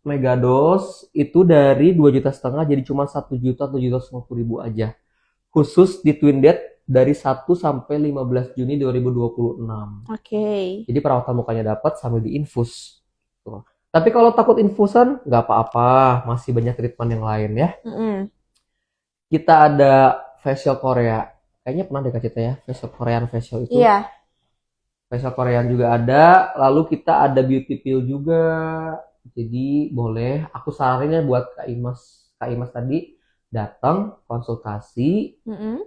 Speaker 3: megados itu dari 2,5 juta jadi cuma 1.750.000 aja. Khusus di Twin Date dari 1 sampai 15 Juni 2026.
Speaker 2: Oke.
Speaker 3: Jadi perawatan mukanya dapat sambil diinfus. Tuh. Tapi kalau takut infusan nggak apa-apa, masih banyak treatment yang lain ya.
Speaker 2: Mm-mm.
Speaker 3: Kita ada facial Korea. Kayaknya pernah deh Kak Cita ya, facial Korean facial itu.
Speaker 2: Iya.
Speaker 3: Facial Korean juga ada, lalu kita ada beauty pill juga. Jadi boleh, aku saraninnya buat Kak Imas tadi datang konsultasi
Speaker 2: Mm-mm.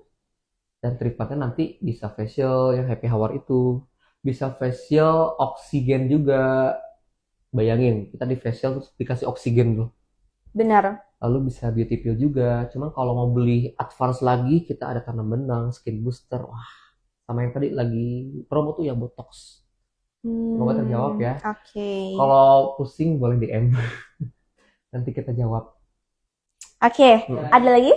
Speaker 3: dan treatmentnya nanti bisa facial yang happy hour itu, bisa facial oksigen juga. Bayangin, kita di facial terus dikasih oksigen dulu.
Speaker 2: Benar.
Speaker 3: Lalu bisa beauty pill juga. Cuman kalau mau beli advance lagi, kita ada tanam benang, skin booster. Wah, sama yang tadi lagi promo tuh yang botox. Semoga terjawab ya.
Speaker 2: Oke.
Speaker 3: Kalau pusing boleh DM. Nanti kita jawab.
Speaker 2: Oke. Ada lagi?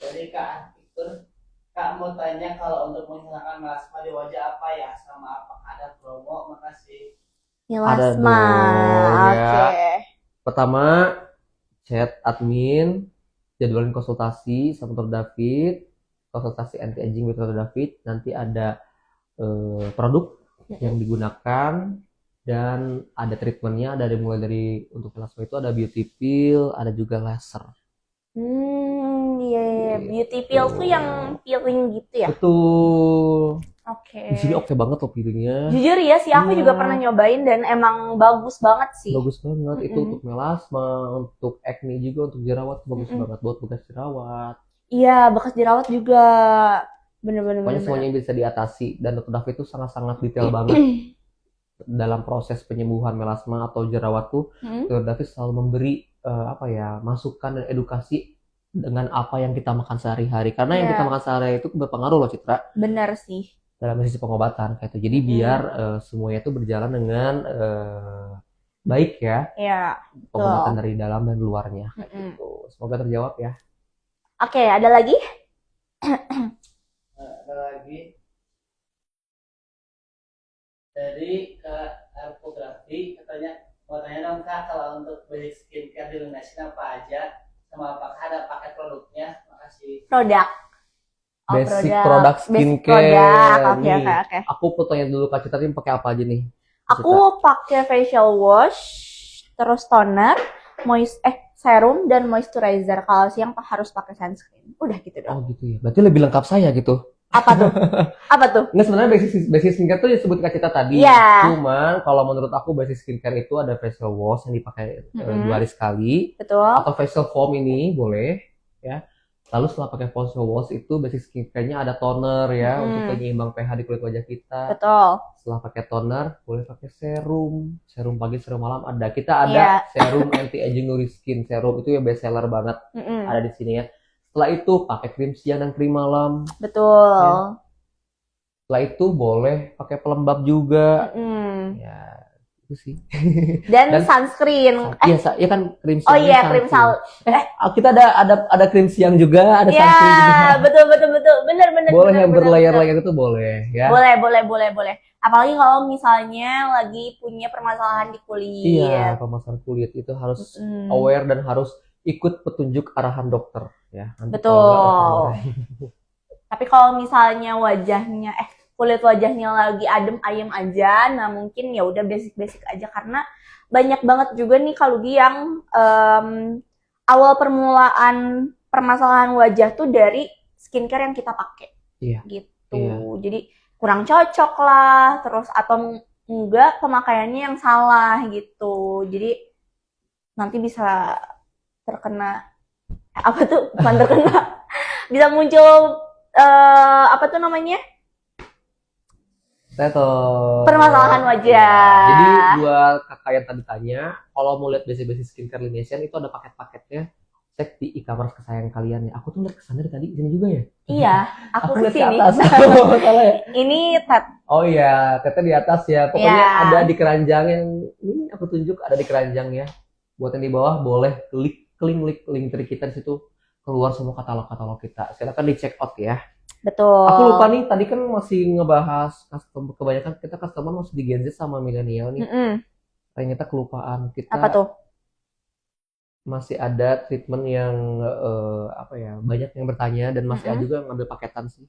Speaker 4: Jadi Kak Antikur, Kak mau tanya kalau untuk menghilangkan melasma di wajah apa ya, sama apakah ada promo? Makasih.
Speaker 3: Ada
Speaker 2: Melasma.
Speaker 3: dong, ya.
Speaker 2: Oke.
Speaker 3: Pertama, chat admin, jadwalin konsultasi sama Dr. David, konsultasi anti aging with Dr. David. Nanti ada produk yang digunakan dan ada treatmentnya mulai dari untuk melasma itu ada beauty pill, ada juga laser.
Speaker 2: Iya. Beauty pill tuh yang peeling gitu ya?
Speaker 3: Betul.
Speaker 2: Oke.
Speaker 3: Di sini oke banget loh pilihnya.
Speaker 2: Jujur ya sih, aku
Speaker 3: Iya.
Speaker 2: juga pernah nyobain dan emang bagus banget sih.
Speaker 3: Bagus banget itu
Speaker 2: Mm-mm.
Speaker 3: untuk melasma, untuk acne juga, untuk jerawat bagus
Speaker 2: Mm-mm.
Speaker 3: banget buat bekas jerawat.
Speaker 2: Iya, bekas jerawat juga. Bener-bener.
Speaker 3: Pokoknya semuanya bisa diatasi dan Dr. David itu sangat-sangat detail banget dalam proses penyembuhan melasma atau jerawat tuh. Dr. David selalu memberi masukan dan edukasi dengan apa yang kita makan sehari-hari. Karena yang
Speaker 2: Iya.
Speaker 3: kita makan sehari-hari itu berpengaruh loh Citra
Speaker 2: Bener sih.
Speaker 3: dalam sisi pengobatan kayak itu. Jadi biar semuanya itu berjalan dengan baik ya,
Speaker 2: Iya.
Speaker 3: pengobatan dari dalam dan luarnya kayak
Speaker 2: Mm-mm.
Speaker 3: gitu. Semoga terjawab ya.
Speaker 2: Oke, ada lagi?
Speaker 4: Ada lagi dari Kak Arpografi, katanya mau tanya dong Kak, kalau untuk basic skincare di Lunasin apa aja, sama apakah ada paket produknya? Makasih.
Speaker 2: Produk. Oh,
Speaker 3: Basic produk
Speaker 2: Basic
Speaker 3: skincare.
Speaker 2: produk. Oke,
Speaker 3: Nih,
Speaker 2: oke.
Speaker 3: aku mau tanya dulu Kak Cita ini pakai apa aja nih?
Speaker 2: Aku pakai facial wash, terus toner, serum dan moisturizer. Kalau siang harus pakai sunscreen. Udah gitu
Speaker 3: Oh
Speaker 2: dong.
Speaker 3: gitu ya. Berarti lebih lengkap saya gitu.
Speaker 2: Apa tuh? Apa tuh?
Speaker 3: Nggak, sebenarnya basic skincare tuh disebut Kak Cita tadi.
Speaker 2: Iya.
Speaker 3: Cuman kalau menurut aku basic skincare itu ada facial wash yang dipakai 2 hari sekali.
Speaker 2: Betul.
Speaker 3: Atau facial foam ini boleh ya. Lalu setelah pakai facial wash itu basic skincare-nya ada toner ya untuk penyeimbang pH di kulit wajah kita.
Speaker 2: Betul.
Speaker 3: Setelah pakai toner boleh pakai serum pagi, serum malam ada. Kita ada
Speaker 2: Iya.
Speaker 3: serum anti aging nourish skin serum itu yang best seller banget ada di sini ya. Setelah itu pakai krim siang dan krim malam.
Speaker 2: Betul.
Speaker 3: Setelah itu boleh pakai pelembab juga. Ya itu sih.
Speaker 2: Dan sunscreen.
Speaker 3: Iya kan krim siang.
Speaker 2: Oh iya, krim sal.
Speaker 3: Kita ada krim siang juga, ada
Speaker 2: Ya,
Speaker 3: sunscreen juga.
Speaker 2: betul. Bener.
Speaker 3: Boleh
Speaker 2: bener,
Speaker 3: yang
Speaker 2: bener,
Speaker 3: berlayar-layar itu boleh ya.
Speaker 2: Boleh. Apalagi kalau misalnya lagi punya permasalahan di kulit.
Speaker 3: Iya, pemasangan kulit itu harus aware dan harus ikut petunjuk arahan dokter ya. Nanti
Speaker 2: Betul.
Speaker 3: kalau nggak,
Speaker 2: Tapi kalau misalnya kulit wajahnya lagi adem ayem aja, nah mungkin ya udah basic aja karena banyak banget juga nih kalau yang awal permulaan permasalahan wajah tuh dari skincare yang kita pakai.
Speaker 3: Iya.
Speaker 2: Gitu.
Speaker 3: Iya.
Speaker 2: Jadi kurang cocok lah, terus atau enggak pemakaiannya yang salah gitu. Jadi nanti bisa terkena apa tuh? Bukan terkena. Bisa muncul apa tuh namanya? Permasalahan wajah.
Speaker 3: Jadi buat kakak yang tadi tanya, kalau mau lihat basic-basic skincare Laination itu ada paket-paketnya. Cek di e-commerce kesayangan kalian ya. Aku tuh lihat kesana dari tadi, sini juga ya.
Speaker 2: Iya, aku
Speaker 3: lihat ke
Speaker 2: kesini.
Speaker 3: atas. Salah ya?
Speaker 2: Ini tab.
Speaker 3: Oh iya, teteh di atas ya. Pokoknya
Speaker 2: Ya.
Speaker 3: ada di keranjang yang ini aku tunjuk ada di keranjang ya. Buat yang di bawah boleh klik link dari kita di situ keluar semua katalog-katalog kita. Silakan di check out ya.
Speaker 2: Betul.
Speaker 3: Aku lupa nih, tadi kan masih ngebahas customer, kebanyakan kita customer masih di Gen Z sama milenial nih. Ternyata kelupaan kita
Speaker 2: Apa tuh?
Speaker 3: masih ada treatment yang apa ya, banyak yang bertanya dan masih ada juga yang ngambil paketan sih.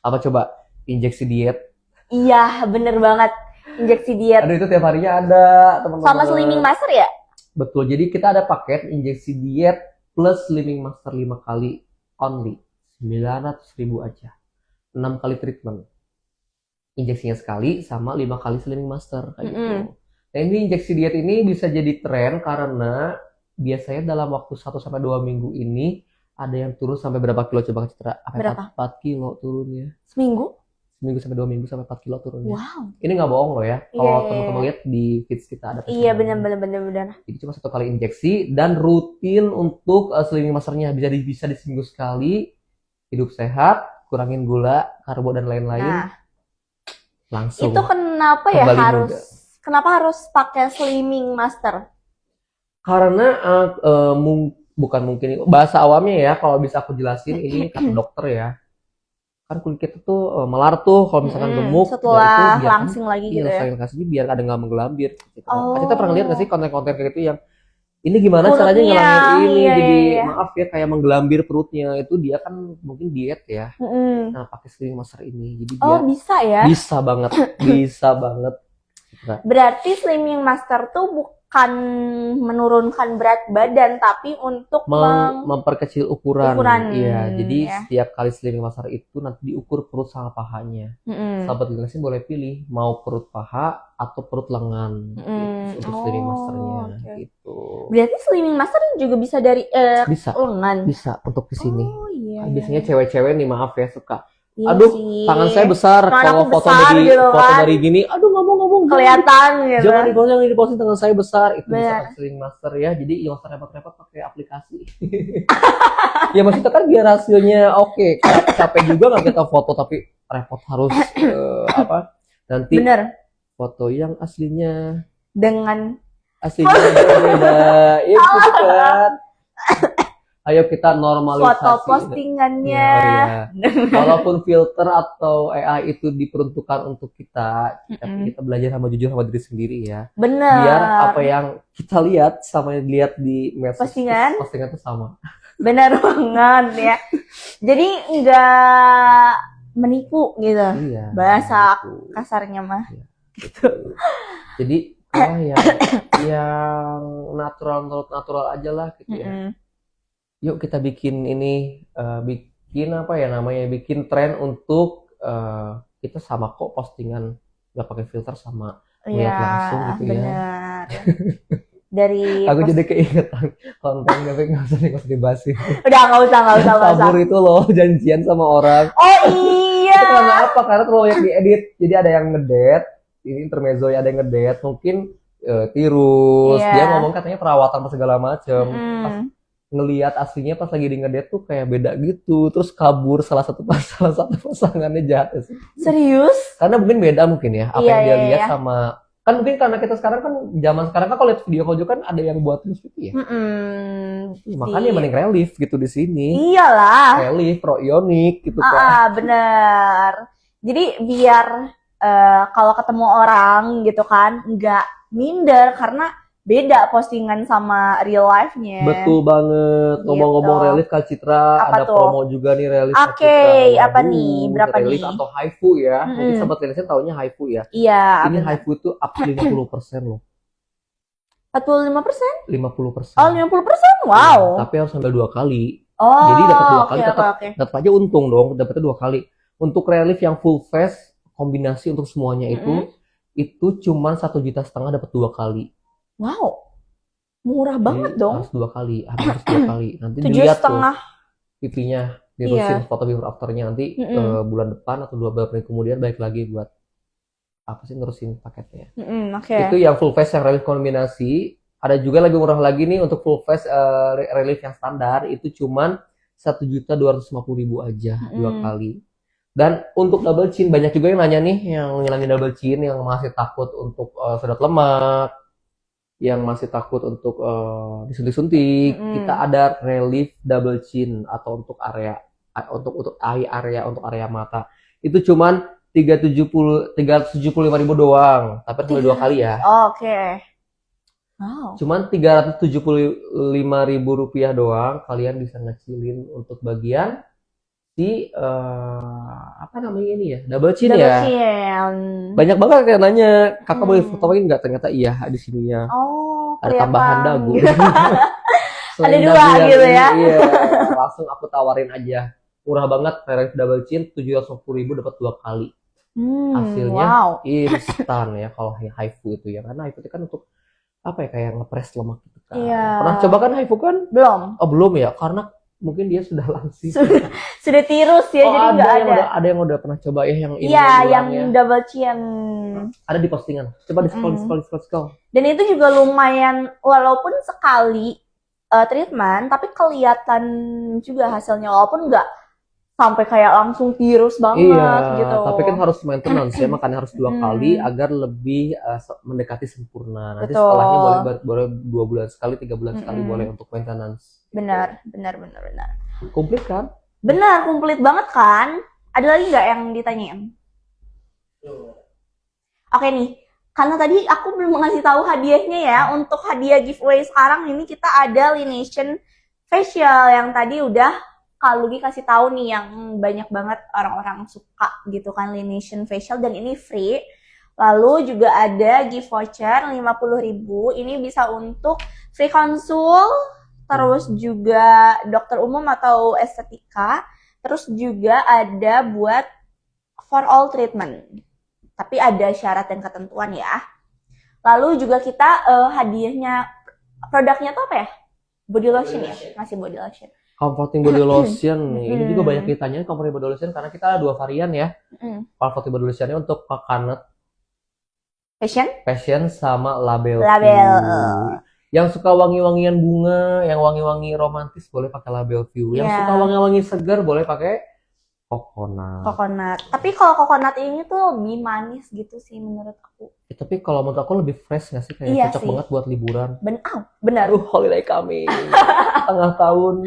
Speaker 3: Apa coba? Injeksi diet.
Speaker 2: Iya, bener banget. Injeksi diet.
Speaker 3: Aduh itu tiap harinya ada teman-teman.
Speaker 2: Sama Slimming Master ya?
Speaker 3: Betul, jadi kita ada paket injeksi diet plus Slimming Master 5 kali only 900.000 aja, 6 kali treatment, injeksinya sekali sama 5 kali Slimming Master kayak gitu. Nah ini injeksi diet ini bisa jadi tren karena biasanya dalam waktu 1-2 minggu ini ada yang turun sampai berapa kilo coba Citra?
Speaker 2: Berapa?
Speaker 3: 4 kilo turunnya.
Speaker 2: Seminggu?
Speaker 3: Seminggu sampai 2 minggu sampai 4 kilo turunnya.
Speaker 2: Wow.
Speaker 3: Ini nggak bohong loh ya. Kalau
Speaker 2: Iya.
Speaker 3: teman-teman lihat di feeds kita ada.
Speaker 2: Iya,
Speaker 3: testimoni.
Speaker 2: bener.
Speaker 3: Jadi cuma 1 kali injeksi dan rutin untuk Slimming Masternya bisa di seminggu sekali. Hidup sehat, kurangin gula, karbo dan lain-lain.
Speaker 2: Nah,
Speaker 3: Langsung.
Speaker 2: itu kenapa ya
Speaker 3: kembali
Speaker 2: harus?
Speaker 3: muda.
Speaker 2: Kenapa harus pakai Slimming Master?
Speaker 3: Karena bukan mungkin bahasa awamnya ya, kalau bisa aku jelasin ini kata dokter ya. Kan kulit kita tuh melar tuh kalau misalkan gemuk.
Speaker 2: Setelah
Speaker 3: ya itu
Speaker 2: langsing lagi gitu ya.
Speaker 3: Iya, kasih biar ada nggak menggelambir. Gitu.
Speaker 2: Oh.
Speaker 3: Kita pernah lihat nggak sih konten-konten kayak gitu yang ini gimana
Speaker 2: Perutnya,
Speaker 3: caranya ngilangin ini
Speaker 2: iya,
Speaker 3: jadi
Speaker 2: iya.
Speaker 3: maaf ya kayak menggelambir perutnya, itu dia kan mungkin diet ya.
Speaker 2: Mm-mm.
Speaker 3: Nah pakai Slimming Master ini jadi
Speaker 2: Oh,
Speaker 3: dia
Speaker 2: bisa ya?
Speaker 3: bisa banget, bisa banget. Nah,
Speaker 2: Berarti Slimming Master tuh bukan menurunkan berat badan, tapi untuk
Speaker 3: memperkecil ukuran.
Speaker 2: Ukuran,
Speaker 3: Iya, jadi
Speaker 2: ya.
Speaker 3: setiap kali Slimming Master itu nanti diukur perut sama pahanya. Sahabat Laination boleh pilih mau perut paha atau perut lengan gitu, untuk Slimming Masternya
Speaker 2: oke.
Speaker 3: gitu.
Speaker 2: Berarti Slimming Master juga bisa dari
Speaker 3: Bisa,
Speaker 2: lengan.
Speaker 3: bisa untuk di sini.
Speaker 2: Oh iya.
Speaker 3: Biasanya cewek-cewek nih maaf ya suka.
Speaker 2: Iya
Speaker 3: Aduh,
Speaker 2: sih.
Speaker 3: tangan saya besar.
Speaker 2: Tangan
Speaker 3: Kalau
Speaker 2: aku
Speaker 3: foto
Speaker 2: besar
Speaker 3: dari
Speaker 2: gitu
Speaker 3: foto
Speaker 2: kan.
Speaker 3: dari gini, aduh ngomong-ngomong
Speaker 2: Kelihatan gitu.
Speaker 3: jangan diposting tangan saya besar. Itu bisa
Speaker 2: Benar.
Speaker 3: pakai Slimming Master ya. Jadi nggak usah repot-repot pakai aplikasi. Ya maksudnya kan biar hasilnya oke. Capek juga nggak kita foto tapi repot harus apa? Nanti
Speaker 2: Bener.
Speaker 3: foto yang aslinya berbeda. Ya gitu kan. Ayo kita normalisasi.
Speaker 2: Foto postingannya.
Speaker 3: Ya, walaupun filter atau AI itu diperuntukkan untuk kita, tapi kita belajar sama jujur sama diri sendiri ya.
Speaker 2: Bener.
Speaker 3: Biar apa yang kita lihat sama yang dilihat di medsos
Speaker 2: Postingan
Speaker 3: itu sama.
Speaker 2: Bener banget ya. Jadi nggak menipu gitu.
Speaker 3: Iya.
Speaker 2: Bahasa
Speaker 3: gitu.
Speaker 2: kasarnya mah.
Speaker 3: Jadi yang natural aja lah gitu ya. Yuk kita bikin ini, bikin apa ya namanya, bikin tren untuk kita sama kok postingan nggak pakai filter sama lihat langsung gitu ya.
Speaker 2: Bener. Dari
Speaker 3: Aku jadi keingetan konten tapi nggak usah dibahas sih.
Speaker 2: udah nggak usah.
Speaker 3: Kabur itu loh janjian sama orang.
Speaker 2: Oh
Speaker 3: Itu
Speaker 2: iya.
Speaker 3: karena apa? Karena terlalu banyak diedit. Jadi ada yang ngedet, ini intermezzo ya, ada yang ngedet, mungkin tirus.
Speaker 2: Iya.
Speaker 3: Dia ngomong katanya perawatan segala macem. Pas
Speaker 2: Mm.
Speaker 3: ngelihat aslinya pas lagi di ngedet tuh kayak beda gitu, terus kabur salah satu pasangannya jahat sih.
Speaker 2: Serius?
Speaker 3: Karena mungkin beda mungkin ya apa
Speaker 2: Iya,
Speaker 3: yang dia
Speaker 2: iya,
Speaker 3: lihat
Speaker 2: iya.
Speaker 3: sama kan mungkin karena kita sekarang kan zaman sekarang kan kalau lihat video call juga kan ada yang buat terus gitu ya. Makanya mending relief gitu di sini.
Speaker 2: Iyalah.
Speaker 3: Relief proionik gitu kan.
Speaker 2: Bener. Jadi biar kalau ketemu orang gitu kan nggak minder karena beda postingan sama real life-nya.
Speaker 3: Betul banget. Ngomong-ngomong
Speaker 2: Gitu.
Speaker 3: relief Kak Citra,
Speaker 2: Apa
Speaker 3: ada
Speaker 2: tuh?
Speaker 3: promo juga nih relief Kak
Speaker 2: Oke,
Speaker 3: Citra.
Speaker 2: apa nih? Berapa
Speaker 3: relief
Speaker 2: nih?
Speaker 3: atau haifu ya. Mungkin sobat Laination taunya haifu ya.
Speaker 2: Iya.
Speaker 3: Ini
Speaker 2: bener.
Speaker 3: haifu itu up 50% loh.
Speaker 2: 45%?
Speaker 3: 50%.
Speaker 2: Oh, 50%? Wow.
Speaker 3: Tapi harus sambil 2 kali.
Speaker 2: Oh,
Speaker 3: Jadi dapat 2 kali
Speaker 2: oke,
Speaker 3: tetap
Speaker 2: oke.
Speaker 3: tetap aja untung dong, dapatnya 2 kali. Untuk relief yang full face kombinasi untuk semuanya itu itu cuma 1,5 juta dapat 2 kali.
Speaker 2: Wow, murah banget
Speaker 3: Jadi
Speaker 2: dong.
Speaker 3: harus 2 kali, harus 2 kali. Nanti
Speaker 2: 7,5.
Speaker 3: dilihat tuh pipinya, dirusin foto before afternya nanti bulan depan atau 2 bulan kemudian balik lagi buat apa sih nerusin paketnya.
Speaker 2: Oke.
Speaker 3: Itu yang full face yang relief kombinasi. Ada juga lebih murah lagi nih untuk full face relief yang standar itu cuman 1.250.000 aja 2 kali. Dan untuk double chin banyak juga yang nanya nih yang ngilangin double chin yang masih takut untuk sedot lemak, yang masih takut untuk disuntik-suntik. Kita ada relief double chin atau untuk area untuk area mata. Itu cuman 375.000 doang, tapi harus beli 2 kali ya.
Speaker 2: Oke. Wow.
Speaker 3: Cuman 375.000 rupiah doang, kalian bisa ngecilin untuk bagian si apa namanya ini ya, double chin
Speaker 2: Double
Speaker 3: ya.
Speaker 2: chin.
Speaker 3: Banyak banget yang nanya, kakak boleh fotoin nggak? Ternyata iya di sininya.
Speaker 2: Oh,
Speaker 3: Ada
Speaker 2: kelihatan.
Speaker 3: tambahan dagu.
Speaker 2: Ada
Speaker 3: Selain
Speaker 2: 2
Speaker 3: dagu yang
Speaker 2: gitu
Speaker 3: ini,
Speaker 2: ya.
Speaker 3: Iya, langsung aku tawarin aja. Murah banget, relief double chin 750.000 dapat 2 kali. Hasilnya
Speaker 2: Wow.
Speaker 3: instan ya kalau HIFU itu ya, karena HIFU itu kan untuk apa ya, kayak ngepres lemak gitu kan.
Speaker 2: Iya.
Speaker 3: Pernah coba kan HIFU kan?
Speaker 2: Belum.
Speaker 3: Oh belum ya, karena mungkin dia sudah lansia.
Speaker 2: Sudah tirus ya,
Speaker 3: Oh,
Speaker 2: jadi nggak ada.
Speaker 3: ada yang udah pernah coba ya yang ini
Speaker 2: Iya, yang
Speaker 3: ulangnya.
Speaker 2: double chin.
Speaker 3: Ada di postingan. Coba di scroll.
Speaker 2: Dan itu juga lumayan, walaupun sekali treatment, tapi kelihatan juga hasilnya, walaupun nggak sampai kayak langsung tirus banget
Speaker 3: Iya,
Speaker 2: gitu.
Speaker 3: tapi kan harus maintenance ya, makanya harus 2 kali agar lebih mendekati sempurna. Nanti
Speaker 2: Betul.
Speaker 3: setelahnya boleh 2 bulan sekali, 3 bulan sekali boleh untuk maintenance.
Speaker 2: Benar.
Speaker 3: Komplit kan?
Speaker 2: Benar, komplit banget kan? Ada lagi nggak yang ditanyain? Oke nih, karena tadi aku belum ngasih tahu hadiahnya ya. Untuk hadiah giveaway sekarang ini kita ada Laination Facial yang tadi udah Kak Lugi kasih tahu nih, yang banyak banget orang-orang suka gitu kan, Laination Facial, dan ini free. Lalu juga ada gift voucher 50.000. Ini bisa untuk free konsul, terus juga dokter umum atau estetika, terus juga ada buat for all treatment. Tapi ada syarat dan ketentuan ya. Lalu juga kita hadiahnya, produknya tuh apa ya? Body lotion ya? Masih body lotion.
Speaker 3: Comforting body lotion nih. Ini juga banyak ditanyain comforting body lotion karena kita ada 2 varian ya. Comforting body lotionnya untuk coconut passion sama label. Yang suka wangi-wangian bunga, yang wangi-wangi romantis boleh pakai label view. Yang suka wangi-wangi segar boleh pakai coconut.
Speaker 2: Tapi kalau coconut ini tuh lebih manis gitu sih menurut aku.
Speaker 3: Tapi kalau menurut aku lebih fresh nggak sih? Kayak
Speaker 2: Iya
Speaker 3: cocok
Speaker 2: sih.
Speaker 3: banget buat liburan.
Speaker 2: Benar.
Speaker 3: Holiday kami. Tengah tahun.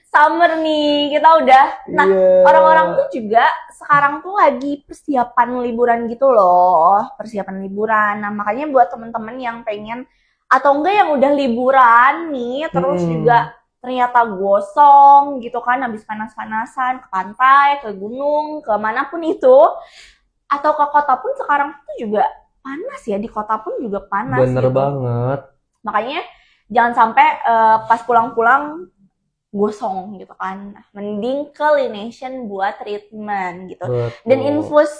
Speaker 2: Summer nih, kita udah. Nah,
Speaker 3: Iya.
Speaker 2: orang-orang tuh juga sekarang tuh lagi persiapan liburan gitu loh. Persiapan liburan. Nah, makanya buat temen-temen yang pengen, atau enggak yang udah liburan nih, terus juga ternyata gosong gitu kan, habis panas-panasan ke pantai, ke gunung, ke manapun itu, atau ke kota pun sekarang tuh juga panas ya, di kota pun juga panas.
Speaker 3: Bener
Speaker 2: gitu.
Speaker 3: banget.
Speaker 2: Makanya jangan sampai pas pulang-pulang gosong gitu kan. Mending ke Laination buat treatment gitu.
Speaker 3: Betul.
Speaker 2: Dan infus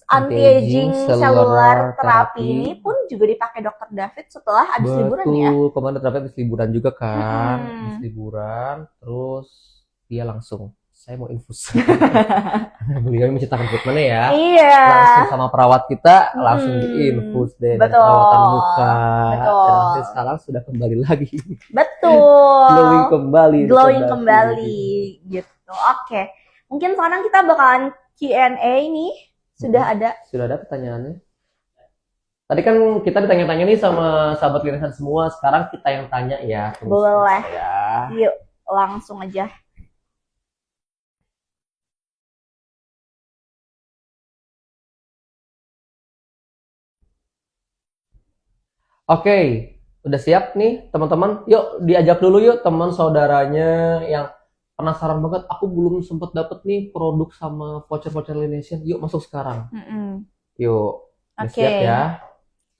Speaker 2: anti-aging cellular terapi ini pun juga dipakai Dr. David setelah habis liburan ya.
Speaker 3: Betul, kemarin David habis liburan juga kan. Habis liburan, terus dia langsung, saya mau infus. Beliau menciptakan treatmentnya ya.
Speaker 2: Iya.
Speaker 3: Langsung sama perawat kita, langsung diinfus deh.
Speaker 2: Betul.
Speaker 3: Dan perawatan muka.
Speaker 2: Betul.
Speaker 3: Dan nanti sekarang sudah kembali lagi.
Speaker 2: Betul.
Speaker 3: Glowing kembali.
Speaker 2: Gitu. Oke. Mungkin sekarang kita bakalan Q&A nih. Sudah ada
Speaker 3: Pertanyaannya? Tadi kan kita ditanya-tanya nih sama sahabat Linesan semua. Sekarang kita yang tanya ya.
Speaker 2: Boleh.
Speaker 3: Ya.
Speaker 2: Yuk, langsung aja.
Speaker 3: Oke, udah siap nih teman-teman? Yuk diajak dulu yuk teman saudaranya yang penasaran banget. Aku belum sempet dapet nih produk sama voucher-voucher Laination. Yuk masuk sekarang. Yuk, udah
Speaker 2: Oke.
Speaker 3: siap ya.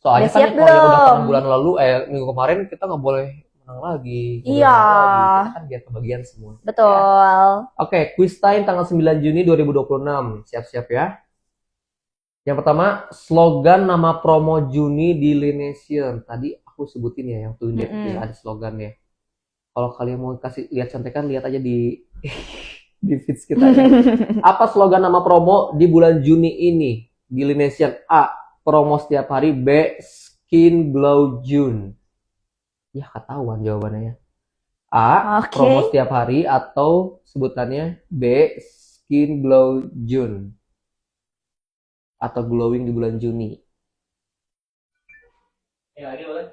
Speaker 3: Soalnya
Speaker 2: Udah
Speaker 3: kan
Speaker 2: siap
Speaker 3: kalau yang udah
Speaker 2: belum?
Speaker 3: menang bulan lalu, minggu kemarin kita nggak boleh menang lagi. Nggak boleh
Speaker 2: Iya.
Speaker 3: menang lagi. Kita kan biar kebagian semua.
Speaker 2: Betul.
Speaker 3: Oke, quiz time tanggal 9 Juni 2026. Siap-siap ya. Yang pertama, slogan nama promo Juni di Lineation. Tadi aku sebutin ya yang tunjuk ada slogannya. Kalau kalian mau kasih lihat contekan, lihat aja di di feeds kita ya. Apa slogan nama promo di bulan Juni ini di Lineation? A. Promo setiap hari. B. Skin Glow June. Ya ketahuan jawabannya ya. A.
Speaker 2: Oke.
Speaker 3: Promo setiap hari atau sebutannya B. Skin Glow June. Atau glowing di bulan Juni.
Speaker 4: Yang lagi boleh?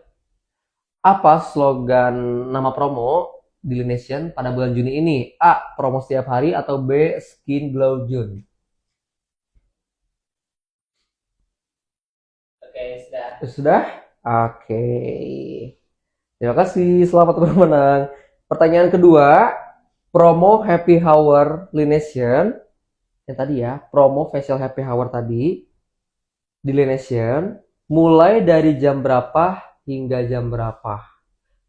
Speaker 3: Apa slogan nama promo di Lineation pada bulan Juni ini? A. Promo setiap hari atau B. Skin Glow June?
Speaker 4: Oke, sudah.
Speaker 3: Sudah? Oke. Terima kasih. Selamat bermenang. Pertanyaan kedua. Promo Happy Hour Lineation. Yang tadi ya. Promo facial Happy Hour tadi. Di Lineation. Mulai dari jam berapa hingga jam berapa?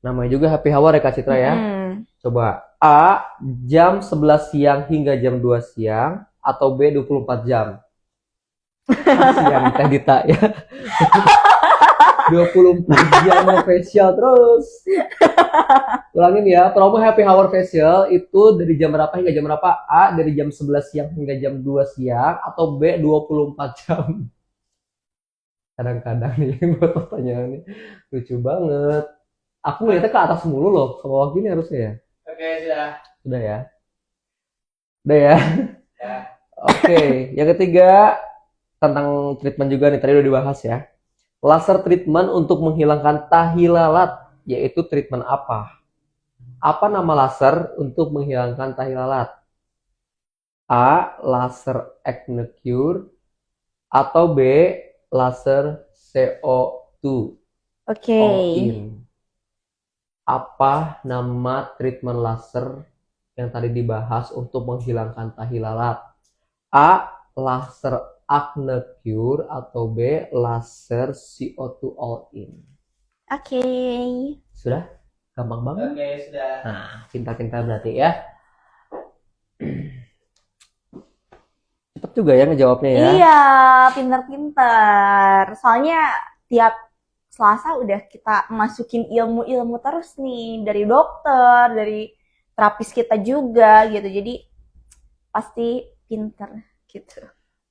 Speaker 3: Namanya juga Happy Hour ya Kak Citra ya. Coba. A. Jam 11 siang hingga jam 2 siang. Atau B. 24 jam. Kasihan Teh Dita ya. 24 jam facial terus. Ulangin ya, promo Happy Hour facial itu dari jam berapa hingga jam berapa? A. Dari jam 11 siang hingga jam 2 siang. Atau B. 24 jam. Kadang-kadang nih buat pertanyaan ini lucu banget. Aku ngeliatnya ke atas mulu loh, ke bawah gini harusnya ya.
Speaker 4: Oke, sudah.
Speaker 3: Udah ya. Udah ya.
Speaker 4: Ya.
Speaker 3: Oke, yang ketiga tentang treatment juga nih, tadi udah dibahas ya. Laser treatment untuk menghilangkan tahi lalat, yaitu treatment apa? Apa nama laser untuk menghilangkan tahi lalat? A. Laser acne cure atau B. Laser CO2
Speaker 2: Oke.
Speaker 3: all-in. Apa nama treatment laser yang tadi dibahas untuk menghilangkan tahi lalat? A. Laser acne cure atau B. Laser CO2 all-in.
Speaker 2: Oke.
Speaker 3: Sudah? Gampang banget.
Speaker 4: Oke, sudah.
Speaker 3: Nah, pintar-pintar berarti ya. Cepet juga ya ngejawabnya ya.
Speaker 2: Iya, pintar-pintar. Soalnya tiap Selasa udah kita masukin ilmu-ilmu terus nih dari dokter, dari terapis kita juga gitu. Jadi pasti pintar gitu.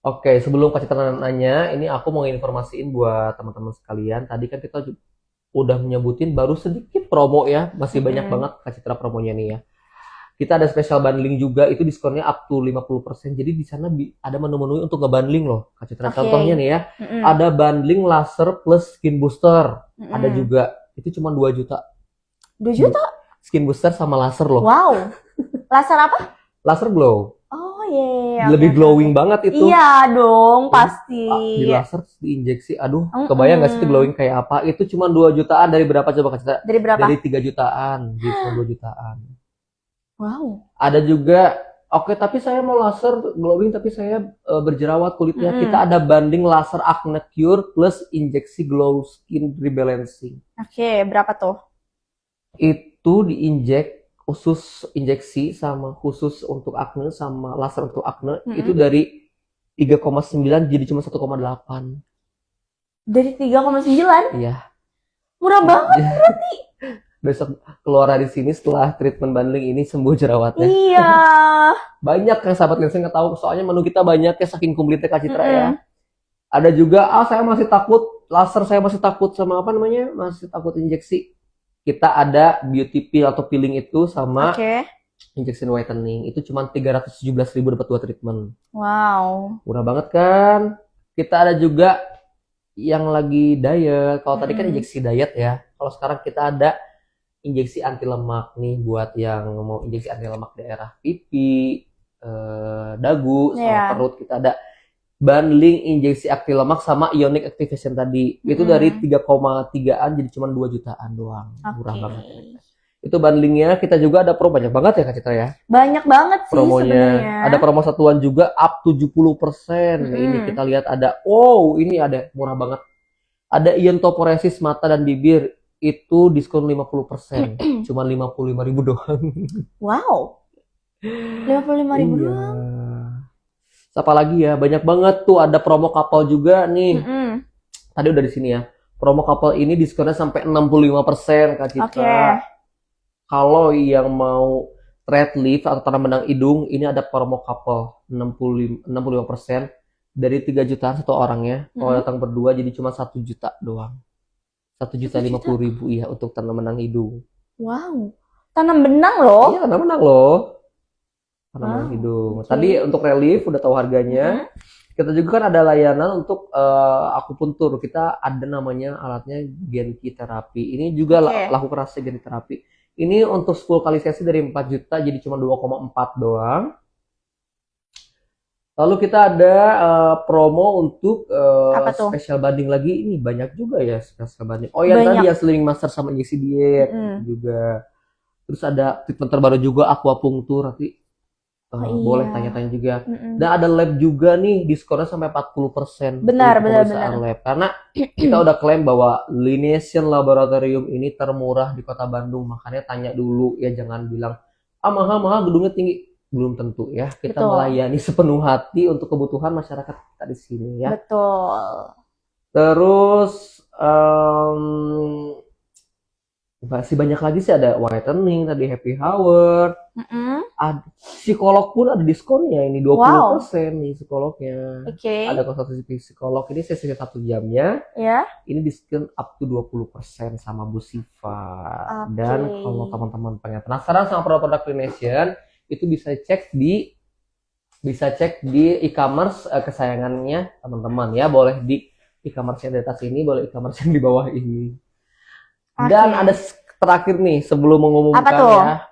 Speaker 3: Oke, sebelum Kak Citra nanya, ini aku mau informasiin buat teman-teman sekalian. Tadi kan kita udah menyebutin baru sedikit promo ya. Masih banyak banget Kak Citra promonya nih ya. Kita ada special bundling juga, itu diskonnya up to 50%. Jadi di sana ada menu-menu untuk nge-bundling loh, Kak Citra.
Speaker 2: Oke.
Speaker 3: Contohnya nih ya, ada bundling laser plus skin booster. Ada juga, itu cuma 2 juta.
Speaker 2: 2 juta?
Speaker 3: Skin booster sama laser loh.
Speaker 2: Wow. Laser apa?
Speaker 3: Laser glow.
Speaker 2: Oh iya.
Speaker 3: Lebih glowing banget itu.
Speaker 2: Iya dong, pasti.
Speaker 3: Di laser, diinjeksi. Aduh, kebayang gak sih itu glowing kayak apa? Itu cuma 2 jutaan dari berapa coba Kak Citra?
Speaker 2: Dari berapa?
Speaker 3: Dari 3 jutaan, di 2 jutaan.
Speaker 2: Wow.
Speaker 3: Ada juga, oke tapi saya mau laser glowing tapi saya berjerawat kulitnya. Kita ada banding laser acne cure plus injeksi glow skin rebalancing.
Speaker 2: Oke, berapa tuh?
Speaker 3: Itu diinjek khusus injeksi sama khusus untuk acne sama laser untuk acne itu dari 3,9 jadi cuma 1,8.
Speaker 2: Dari 3,9?
Speaker 3: Iya.
Speaker 2: Murah banget berarti.
Speaker 3: Besok keluar dari sini setelah treatment bundling ini sembuh jerawatnya.
Speaker 2: Iya.
Speaker 3: Banyak yang sahabat Lensa nggak tahu, soalnya menu kita banyak ya saking komplitnya Kak Citra ya. Ada juga, saya masih takut laser, saya masih takut sama apa namanya, masih takut injeksi. Kita ada beauty peel atau peeling itu sama injection whitening. Itu cuma 317.000 dapat 2 treatment.
Speaker 2: Wow.
Speaker 3: Murah banget kan? Kita ada juga yang lagi diet. Kalau tadi kan injeksi diet ya. Kalau sekarang kita ada injeksi anti lemak nih buat yang mau injeksi anti lemak daerah pipi, dagu, sama perut. Kita ada bundling injeksi anti lemak sama ionic activation tadi. Itu dari 3,3an jadi cuma 2 jutaan doang. Murah banget ya. Itu bundlingnya. Kita juga ada promo banyak banget ya Kak Citra ya.
Speaker 2: Banyak banget sih sebenarnya.
Speaker 3: Ada promo satuan juga up 70%. Ini kita lihat ada, ini ada murah banget. Ada iontoporesis mata dan bibir. Itu diskon 50%. Cuma 55.000 doang.
Speaker 2: Wow. 55.000 doang.
Speaker 3: apa lagi ya? Banyak banget tuh, ada promo couple juga nih.
Speaker 2: Mm-mm.
Speaker 3: Tadi udah di sini ya. Promo couple ini diskonnya sampai 65% Kak Citra.
Speaker 2: Oke.
Speaker 3: Kalau yang mau thread lift atau tanam benang hidung, ini ada promo couple 65% dari 3 jutaan satu orangnya. Kalau datang berdua jadi cuma 1 juta doang. 1.050.000 ya untuk tanam benang hidung.
Speaker 2: Wow. Tanam benang loh.
Speaker 3: Iya, tanam benang loh. Tanam benang
Speaker 2: Wow,
Speaker 3: hidung.
Speaker 2: oke.
Speaker 3: Tadi untuk relief udah tahu harganya. Kita juga kan ada layanan untuk akupuntur. Kita ada namanya alatnya Genki terapi. Ini juga
Speaker 2: Oke.
Speaker 3: laku kerasnya Genki terapi. Ini untuk 10 kali sesi dari 4 juta jadi cuma 2,4 doang. Lalu kita ada promo untuk
Speaker 2: Apa tuh?
Speaker 3: special banding lagi. Ini banyak juga ya special banding. Oh yang
Speaker 2: Banyak.
Speaker 3: tadi ya Slimming Master sama injeksi diet juga. Terus ada treatment terbaru juga aquapuncture. Nanti boleh
Speaker 2: iya.
Speaker 3: tanya-tanya juga.
Speaker 2: Mm-mm.
Speaker 3: Dan ada lab juga nih, diskonnya sampai 40%.
Speaker 2: Benar,
Speaker 3: untuk
Speaker 2: benar,
Speaker 3: pemeriksaan
Speaker 2: benar.
Speaker 3: lab. Karena kita udah klaim bahwa Lineation Laboratorium ini termurah di Kota Bandung. Makanya tanya dulu ya, jangan bilang mahal gedungnya tinggi. Belum tentu ya. Kita
Speaker 2: Betul.
Speaker 3: melayani sepenuh hati untuk kebutuhan masyarakat kita di sini ya.
Speaker 2: Betul.
Speaker 3: Terus masih banyak lagi sih, ada whitening tadi, happy hour.
Speaker 2: Mm-mm.
Speaker 3: Psikolog pun ada diskonnya ini 20% nih psikolognya.
Speaker 2: Oke.
Speaker 3: Ada konsultasi psikolog ini sesinya 1 jamnya.
Speaker 2: Ya.
Speaker 3: Ini diskon up to 20% sama Bu Siva.
Speaker 2: Oke.
Speaker 3: Dan kalau teman-teman pengen penasaran sama produk Clination, itu bisa cek di e-commerce kesayangannya teman-teman ya. Boleh di e-commerce yang di atas ini, boleh e-commerce yang di bawah ini. Dan ada terakhir nih sebelum mengumumkan
Speaker 2: Apa tuh?
Speaker 3: ya,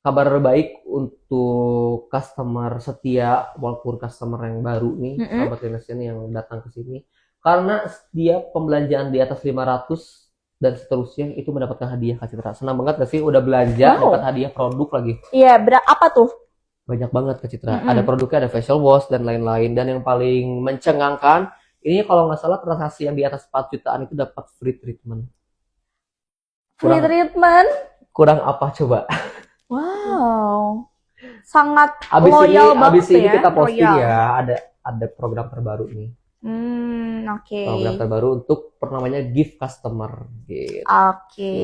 Speaker 3: kabar baik untuk customer setia walaupun customer yang baru nih, sahabat Clination yang datang ke sini. Karena setiap pembelanjaan di atas 500 dan seterusnya itu mendapatkan hadiah Kak Citra. Senang banget gak sih udah belanja dapat hadiah produk lagi?
Speaker 2: Iya, apa tuh?
Speaker 3: Banyak banget Kak Citra. Ada produknya, ada facial wash dan lain-lain. Dan yang paling mencengangkan, ini kalau nggak salah transaksi yang di atas 4 jutaan itu dapat free treatment.
Speaker 2: Free treatment?
Speaker 3: Kurang apa coba?
Speaker 2: Wow. Sangat
Speaker 3: Abis
Speaker 2: loyal banget
Speaker 3: ini
Speaker 2: ya.
Speaker 3: kita posting
Speaker 2: Loyal.
Speaker 3: ya, ada program terbaru nih.
Speaker 2: Oke.
Speaker 3: Program terbaru untuk namanya gift customer gitu.
Speaker 2: Oke.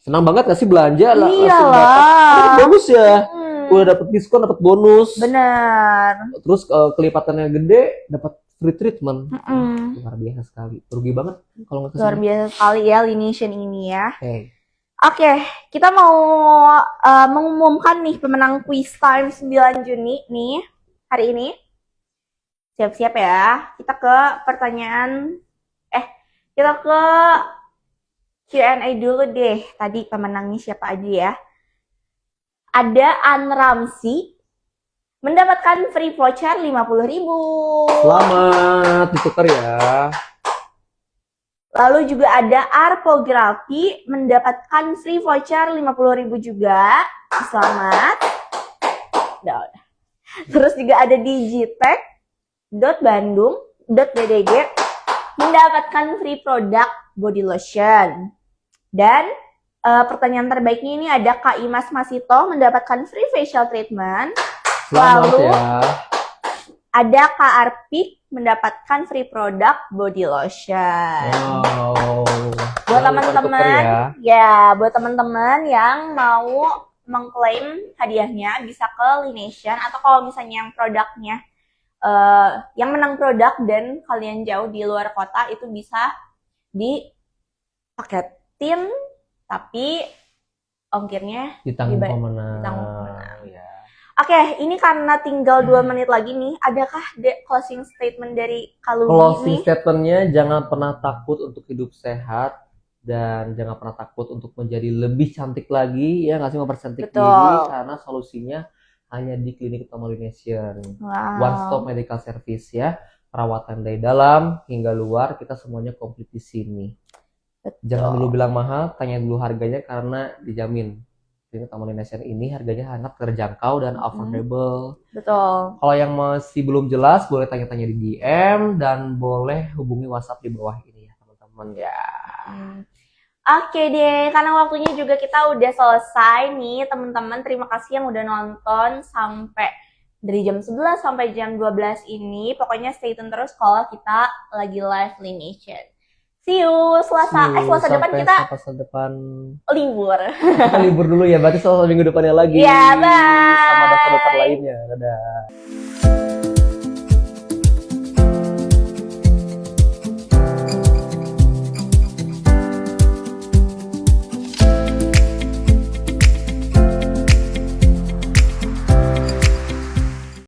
Speaker 3: Senang banget gak sih belanja lah?
Speaker 2: Iyalah.
Speaker 3: Bonus ya. Udah dapet diskon, dapet bonus.
Speaker 2: Benar.
Speaker 3: Terus kelipatannya gede, dapat free treatment.
Speaker 2: Mm-mm.
Speaker 3: Luar biasa sekali. Rugi banget kalau nggak
Speaker 2: Luar
Speaker 3: kesini.
Speaker 2: biasa sekali ya Lineation ini ya.
Speaker 3: Hey.
Speaker 2: Oke, kita mau mengumumkan nih pemenang quiz time 9 Juni nih hari ini. Siap-siap ya. Kita ke pertanyaan kita ke Q&A dulu deh. Tadi pemenangnya siapa aja ya? Ada An Ramsi mendapatkan free voucher 50.000.
Speaker 3: Selamat ditukar ya.
Speaker 2: Lalu juga ada Arpografi mendapatkan free voucher 50.000 juga. Selamat. Udah. Terus juga ada Digitech.bandung.ddg mendapatkan free produk body lotion. Dan pertanyaan terbaiknya ini ada Kak Imas Masito mendapatkan free facial treatment.
Speaker 3: Selamat
Speaker 2: Lalu
Speaker 3: ya.
Speaker 2: ada Kak Arpik mendapatkan free produk body lotion.
Speaker 3: Wow.
Speaker 2: Buat
Speaker 3: Jangan lupa
Speaker 2: teman-teman,
Speaker 3: ditukar
Speaker 2: buat teman-teman yang mau mengklaim hadiahnya bisa ke Lineation, atau kalau misalnya yang produknya yang menang produk dan kalian jauh di luar kota, itu bisa dipaketin tapi ongkirnya
Speaker 3: ditanggung
Speaker 2: ditanggung
Speaker 3: pemenang. Ya.
Speaker 2: Oke, ini karena tinggal 2 menit lagi nih, adakah closing statement dari Kaludi
Speaker 3: Closing
Speaker 2: nih?
Speaker 3: statementnya, jangan pernah takut untuk hidup sehat dan jangan pernah takut untuk menjadi lebih cantik lagi, ya nggak sih, mempercantik
Speaker 2: Betul.
Speaker 3: diri, karena solusinya hanya di Klinik Utama Lineation.
Speaker 2: Wow.
Speaker 3: One stop medical service ya, perawatan dari dalam hingga luar, kita semuanya komplit di sini.
Speaker 2: Betul.
Speaker 3: Jangan dulu bilang mahal, tanya dulu harganya karena dijamin. Klinik Utama Lineation ini harganya sangat terjangkau dan affordable.
Speaker 2: Betul.
Speaker 3: Kalau yang masih belum jelas, boleh tanya-tanya di DM dan boleh hubungi WhatsApp di bawah ini ya teman-teman ya.
Speaker 2: Oke deh, karena waktunya juga kita udah selesai nih teman-teman. Terima kasih yang udah nonton sampai dari jam 11 sampai jam 12 ini. Pokoknya stay tune terus kalau kita lagi live Lination. See you Selasa. Selasa depan
Speaker 3: Sampai
Speaker 2: kita
Speaker 3: Selasa depan
Speaker 2: libur.
Speaker 3: kita libur dulu ya. Berarti Selasa minggu depannya lagi.
Speaker 2: Ya, bye.
Speaker 3: Sama dokter-dokter lainnya. Dadah.